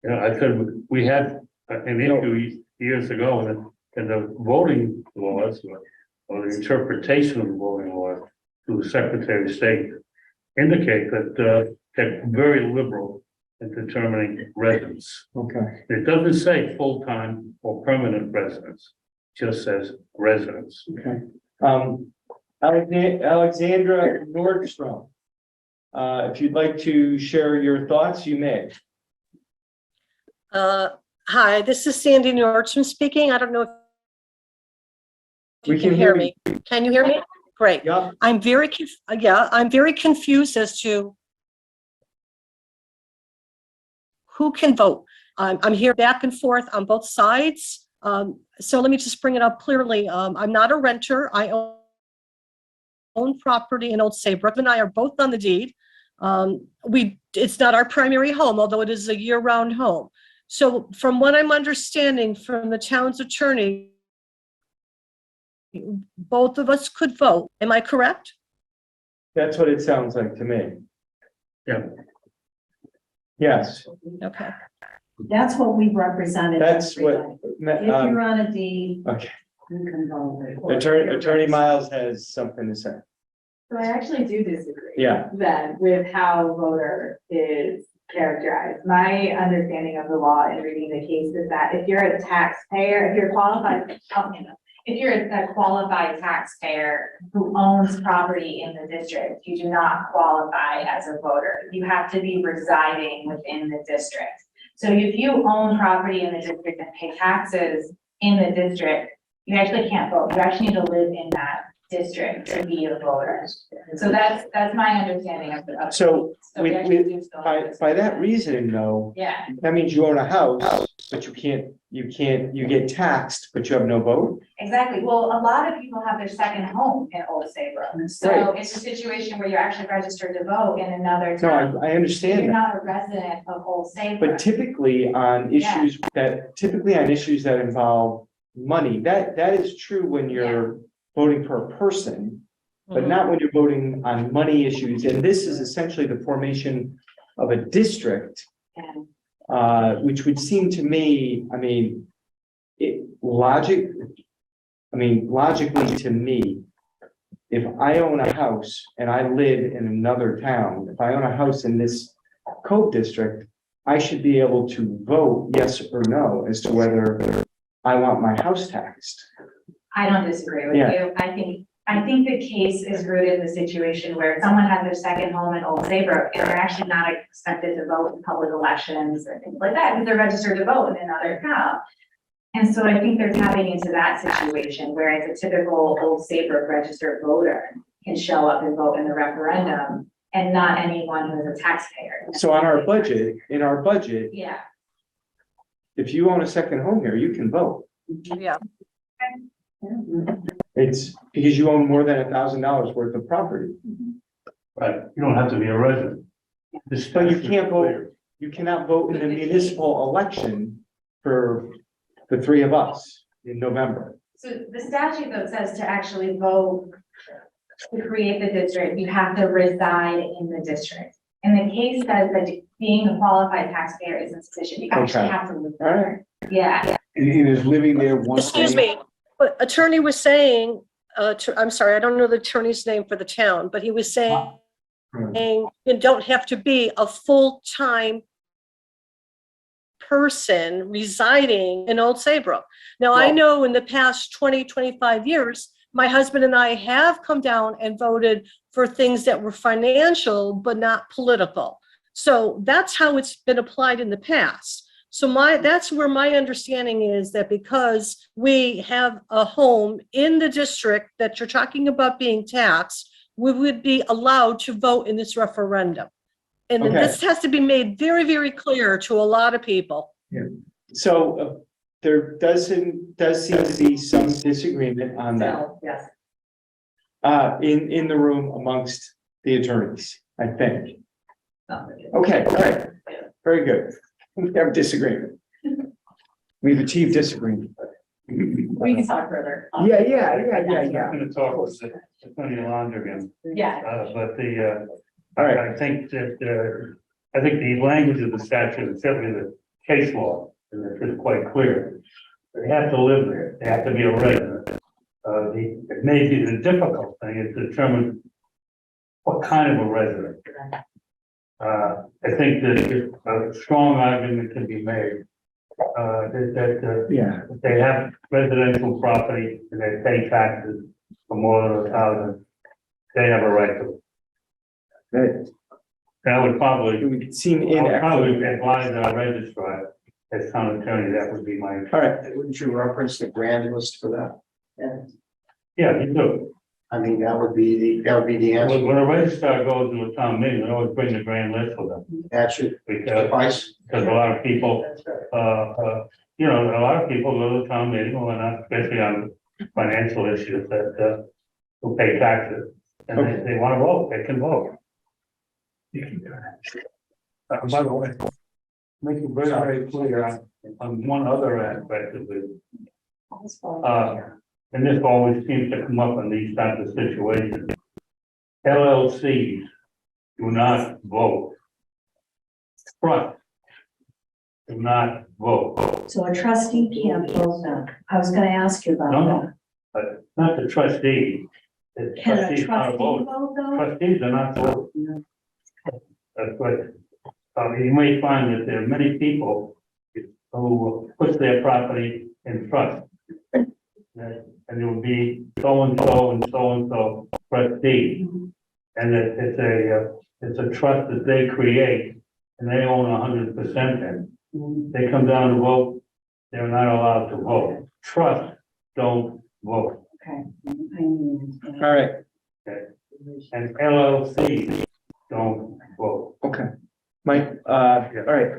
Yeah, I said, we had an issue years ago in the voting laws or the interpretation of the voting laws to the Secretary of State. indicate that, they're very liberal in determining residence. Okay. It doesn't say full-time or permanent residence, just says residence. Okay. Alexandra Nordstrom. If you'd like to share your thoughts, you may. Hi, this is Sandy Nordstrom speaking. I don't know if We you can can hear hear me. Can you hear me? Great. Yeah, I'm very confused as to who can vote. I'm here back and forth on both sides. So let me just bring it up clearly. I'm not a renter. I own property in Old Saybrook, and I are both on the deed. It's not our primary home, although it is a year-round home. So from what I'm understanding from the town's attorney, both of us could vote. Am I correct? that's what it sounds like to me. Yeah. Yes, Okay. That's what we represented. that's what, everybody. If you're on a deed, okay. you can vote. Attorney Miles has something to say. So I actually do disagree. Yeah. Then with how voter is characterized. My understanding of the law in reading the case is that if you're a taxpayer, if you're qualified, if you're a qualified taxpayer who owns property in the district, you do not qualify as a voter. You have to be residing within the district. So if you own property in the district and pay taxes in the district, you actually can't vote. You actually need to live in that district to be a voter. So that's my understanding of the. So we with- actually do still have this. By that reasoning though, Yeah, that means you own a house, but you get taxed, but you have no vote? exactly. Well, a lot of people have their second home in Old Saybrook. So Right. it's a situation where you're actually registered to vote in another No, town. I understand You're that. not a resident of Old But Saybrook. typically on issues that involve money, that is true when you're voting for a person, but not when you're voting on money issues. And this is essentially the formation of a district, And which would seem to me, logically to me, if I own a house and I live in another town, if I own a house in this code district, I should be able to vote yes or no as to whether I want my house taxed. I don't disagree with Yeah. you. I think the case is rooted in the situation where someone has their second home in Old Saybrook and they're actually not expected to vote in public elections or things like that, because they're registered to vote in another town. And so I think they're tapping into that situation, whereas a typical Old Saybrook registered voter can show up and vote in the referendum and not anyone who is a taxpayer. So on our budget, Yeah, if you own a second home here, you can vote. Yeah. It's because you own more than $1,000 worth of property. Right, you don't have to be a resident. But you can't vote, you cannot vote in the municipal election for the three of us in November. so the statute though says to actually vote to create the district, you have to reside in the district. And the case says that being a qualified taxpayer isn't sufficient, you actually Okay. have to live All right. there. Yeah, And is living there one. Excuse me, but attorney was saying, I'm sorry, I don't know the attorney's name for the town, but he was saying you don't have to be a full-time person residing in Old Saybrook. Now, I Well- know in the past 20, 25 years, my husband and I have come down and voted for things that were financial, but not political. So that's how it's been applied in the past. So that's where my understanding is that because we have a home in the district that you're talking about being taxed, we would be allowed to vote in this referendum. And Okay. this has to be made very, very clear to a lot of people. So there does seem to be some disagreement on that, so, yes. in the room amongst the attorneys, I think. Okay, all right, very good. We have disagreement. We've achieved disagreement. We can talk further. Yeah. I'm gonna talk with Attorney Landrigan, Yeah, but All right, I think that, I think the language of the statute, and certainly the case law, is quite clear. They have to live there, they have to be a resident. It may be the difficult thing is to determine what kind of a resident? I think that a strong argument can be made, that Yeah. if they have residential property and they pay taxes for more than 1,000, they have a right to. That And I would probably, it would seem I would probably inequitable. advise our registrar as town attorney, that would be my, All right, Wouldn't you reference the grand list for that? yeah, you do. I mean, that would be the answer. When a registrar goes to a town meeting, they always bring the grand list with them, That should because suffice. a lot of people, you know, a lot of people go to the town meeting, well, not especially on financial issues that, who pay taxes. And they want to vote, they can vote. By the way, make it very, very clear on one other aspect of it. And this always seems to come up in these types of situations. LLCs do not vote. Trust do not vote. So a trustee can't vote then. I was gonna ask you about No, that. no, but not the trustee. The Can a trustees trustee can't vote. vote though? Trustees are not vote. That's what, you may find that there are many people who put their property in trust. And it would be so and so and so and so trustee. And it's a trust that they create and they own 100% in. They come down to vote, they're not allowed to vote. Trust don't vote. Okay. I knew that. all right, And LLCs don't vote. okay. Mike, all right.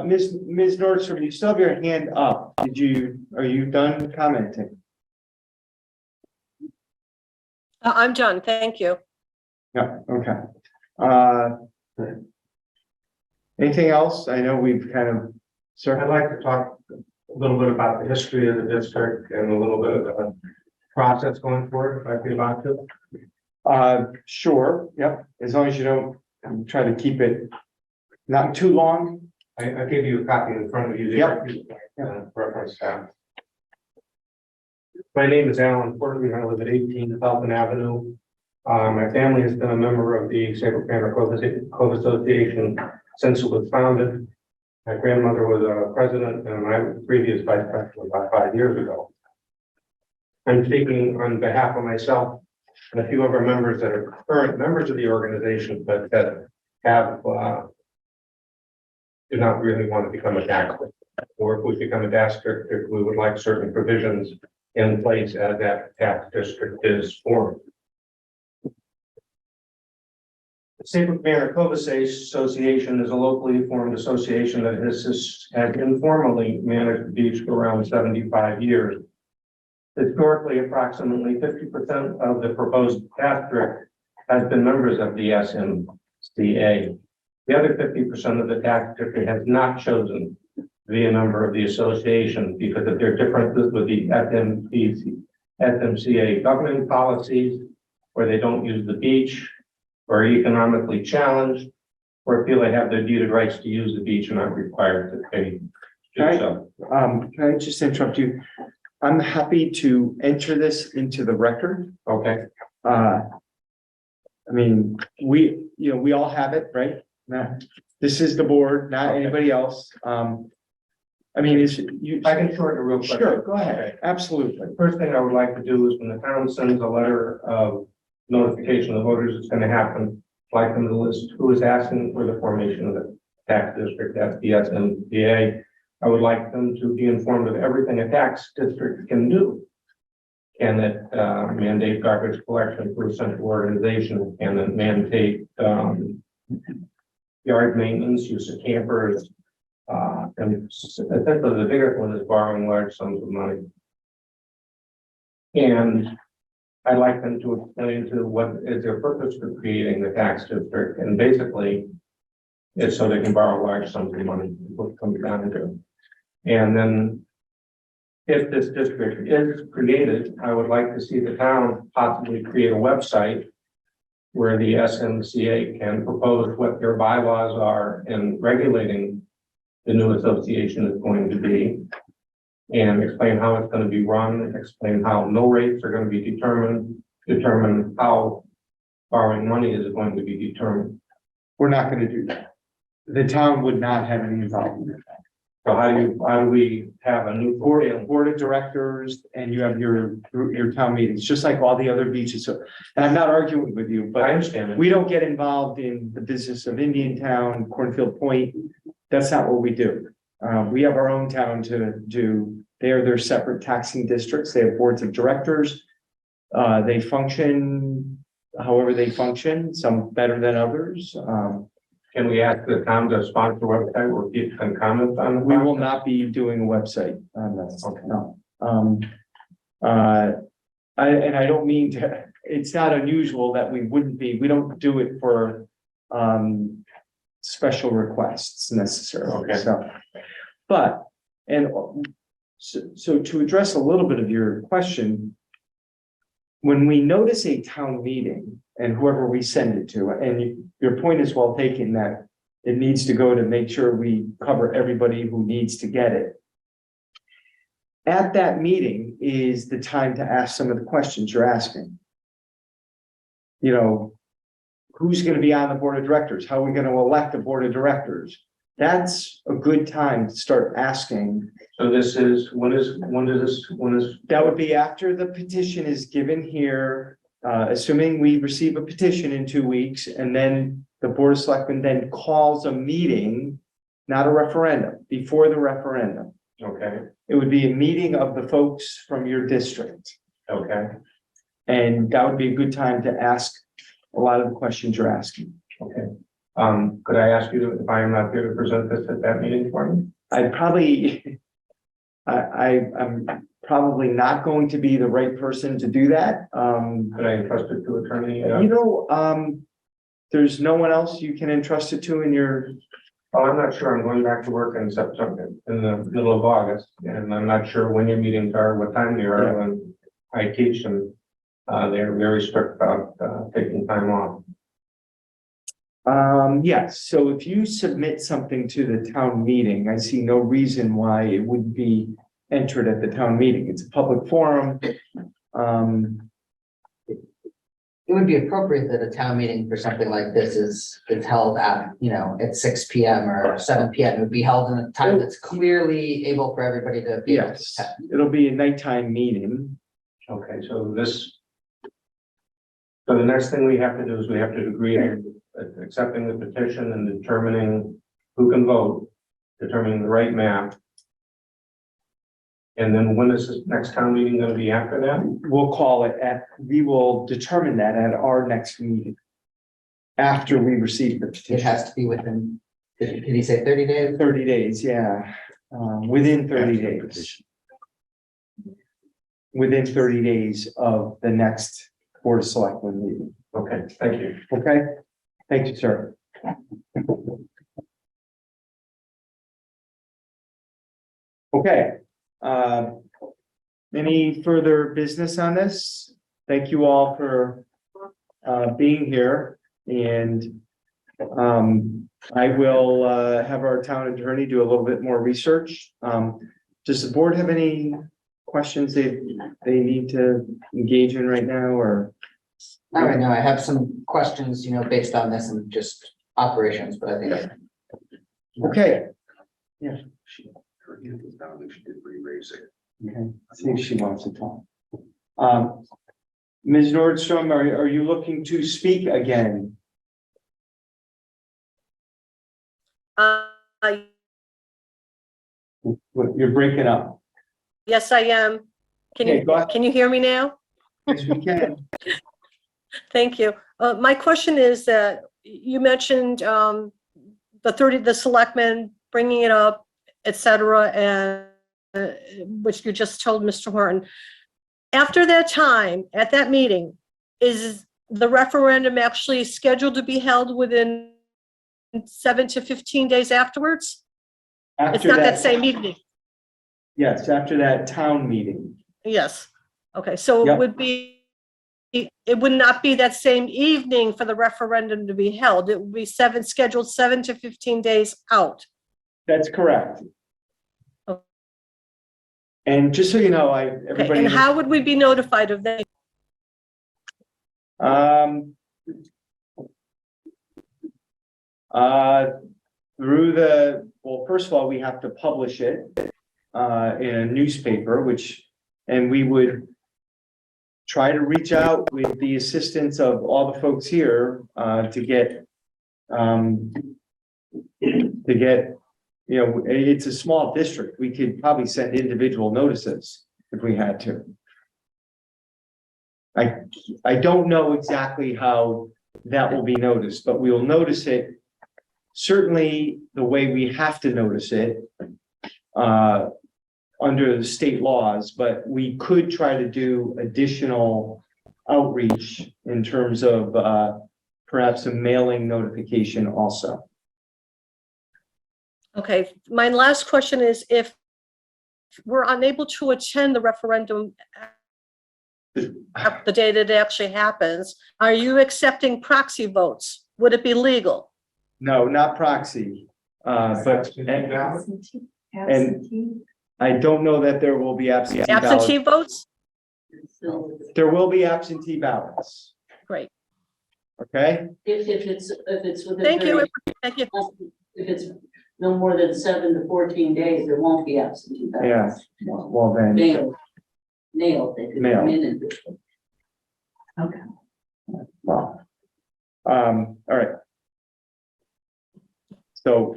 Ms. Nordstrom, you still have your hand up. Are you done commenting? I'm done. Thank you. Yeah, okay. Anything else? I know we've kind of, sir, I'd like to talk a little bit about the history of the district and a little bit of the process going forward, if I'd be allowed to. sure, yep, as long as you don't try to keep it not too long. I gave you a copy in front of you. Yep. Reference tab. My name is Alan Porter, I live at 18 Felton Avenue. My family has been a member of the Saybrook Manor Cove Association since it was founded. My grandmother was a president and I was previous vice president about 5 years ago. I'm speaking on behalf of myself and a few of our members that are current members of the organization, but that have do not really want to become a tax district. Or if we become a tax district, we would like certain provisions in place as that tax district is formed. The Saybrook Manor Cove Association is a locally formed association that has informally managed the beach for around 75 years. Historically, approximately 50% of the proposed district has been members of the SMCA. The other 50% of the tax district has not chosen to be a member of the association because of their differences with the SMCA governing policies, where they don't use the beach, or are economically challenged, or feel they have the deeded rights to use the beach and aren't required to pay to do so. Can I just interrupt you? I'm happy to enter this into the record. Okay, I mean, we all have it, right? This is the board, not anybody else. I mean, is you? I can shorten it real quick. Sure, go ahead. Absolutely. The first thing I would like to do is when the town sends a letter of notification of voters, it's going to happen, like them to list who is asking for the formation of the tax district, that's the SMDA. I would like them to be informed of everything a tax district can do. Can it mandate garbage collection through a central organization? Can it mandate yard maintenance, use of campers? And essentially the bigger one is borrowing large sums of money. And I'd like them to explain to what is their purpose for creating the tax district, and basically it's so they can borrow large sums of money, what comes down to. And then if this district is created, I would like to see the town possibly create a website where the SMCA can propose what their bylaws are in regulating the new association is going to be, and explain how it's going to be run, explain how mill rates are going to be determined, determine how borrowing money is going to be determined. We're not gonna do that. The town would not have any involvement in that. So how do we have a new Board of directors, and you have your town meetings, just like all the other beaches. So, and I'm not arguing with you, I but understand it. we don't get involved in the business of Indian Town, Cornfield Point. That's not what we do. We have our own town to do. They are their separate taxing districts. They have boards of directors. They function however they function, some better than others. Can we ask the town to sponsor a website where people can comment on? We will not be doing a website on this, no. I don't mean to, it's not unusual that we wouldn't be, we don't do it for special requests necessarily, Okay. so. But, and so to address a little bit of your question, when we notice a town meeting and whoever we send it to, and your point is well taken that it needs to go to make sure we cover everybody who needs to get it. At that meeting is the time to ask some of the questions you're asking. You know, who's going to be on the board of directors? How are we going to elect a board of directors? That's a good time to start asking. So this is, when is, That would be after the petition is given here, assuming we receive a petition in 2 weeks, and then the board of selectmen then calls a meeting, not a referendum, before the referendum. okay, It would be a meeting of the folks from your district. okay, And that would be a good time to ask a lot of the questions you're asking. okay. Could I ask you to, if I am not here to present this at that meeting for me? I'd probably, I'm probably not going to be the right person to do that. Could I entrust it to attorney? There's no one else you can entrust it to in your, Oh, I'm not sure. I'm going back to work in September, in the middle of August, and I'm not sure when your meetings are, what time they are, when I teach them. They're very strict about, taking time off. yes, so if you submit something to the town meeting, I see no reason why it wouldn't be entered at the town meeting. It's a public forum. It would be appropriate that a town meeting for something like this is held at, at 6 PM or 7 PM. It would be held in a time that's clearly able for everybody to be able to Yes, attend. it'll be a nighttime meeting. Okay, so the next thing we have to do is we have to agree on accepting the petition and determining who can vote, determining the right map. And then when is this next town meeting going to be after that? We'll call it we will determine that at our next meeting. After we receive the It petition, has to be within, did he say 30 days? 30 days, yeah, within 30 days. Within 30 days of the next Board of Selectmen meeting, Okay, thank you. okay? Thank you, sir. Okay, any further business on this? Thank you all for being here, and I will have our town attorney do a little bit more research. Does the board have any questions they need to engage in right now, or? Not right now. I have some questions, based on this and just operations, but I think. Okay. Her hand was down and she did re-raise it. Okay, see if she wants to talk. Ms. Nordstrom, are you looking to speak again? You're breaking up. Yes, I am. Okay, go ahead. Can you hear me now? Yes, we can. Thank you. My question is that you mentioned the selectmen bringing it up, et cetera, and which you just told Mr. Horton. After that time, at that meeting, is the referendum actually scheduled to be held within 7 to 15 days afterwards? It's After not that same evening. Yes, after that town meeting. Yes. Okay, so Yep. it would not be that same evening for the referendum to be held. It would be scheduled 7 to 15 days out. That's correct. Okay. And just so you know, Okay, and how would we be notified of that? Well, first of all, we have to publish it in a newspaper, and we would try to reach out with the assistance of all the folks here to get, it's a small district. We could probably send individual notices if we had to. I don't know exactly how that will be noticed, but we will notice it certainly the way we have to notice it under the state laws, but we could try to do additional outreach in terms of perhaps a mailing notification also. Okay, my last question is if we're unable to attend the referendum the day that it actually happens, are you accepting proxy votes? Would it be legal? No, not proxy, but I don't know that there will be absentee Absentee ballots. votes? There will be absentee ballots, Great. okay? If it's within. Thank you. very- Thank you. If it's no more than 7 to 14 days, there won't be absentee ballots. Well, then, Nailed. They could come in and. Okay. well, all right. So,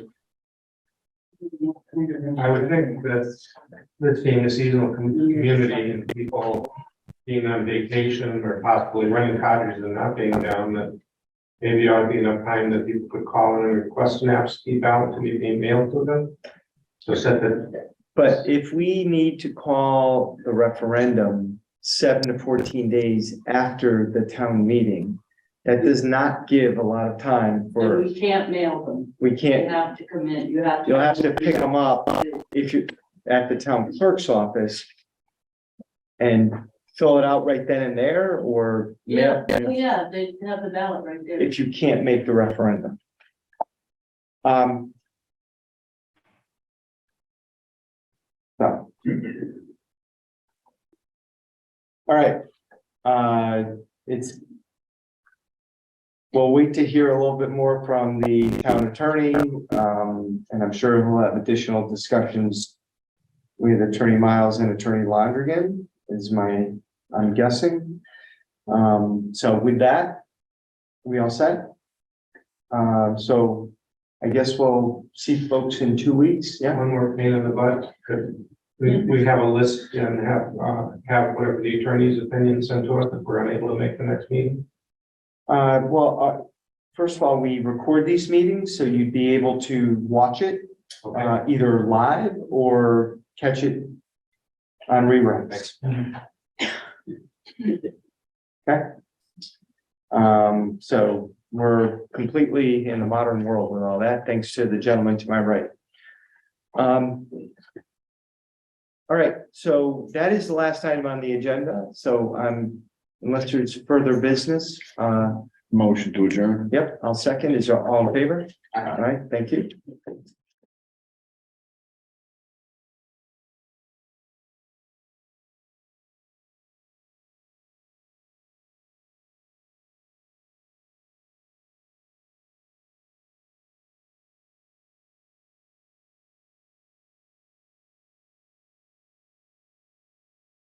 I would think that this being a seasonal community and people being on vacation or possibly renting cottages and not being down, that maybe ought to be enough time that people could call in and request an absentee ballot to be mailed to them. So set that, but if we need to call the referendum 7 to 14 days after the town meeting, that does not give a lot of time And for, we can't mail them. we You can't, have to come in, you have to. you'll have to pick them up if you, at the town clerk's office and fill it out right then and there, or Yeah, mail, yeah, they have the ballot right there. if you can't make the referendum. So. All right, we'll wait to hear a little bit more from the town attorney, and I'm sure we'll have additional discussions with Attorney Miles and Attorney Landrigan, I'm guessing. So with that, we all set? So I guess we'll see folks in 2 weeks, yeah? one more pain in the butt, could we have a list and have whatever the attorney's opinion sent to us if we're unable to make the next meeting? First of all, we record these meetings, so you'd be able to watch it, either live or catch it on reruns. Okay. So we're completely in the modern world with all that, thanks to the gentleman to my right. All right, so that is the last item on the agenda. So unless there's further business, Motion to adjourn. yep, I'll second. Is all in favor? All right, thank you.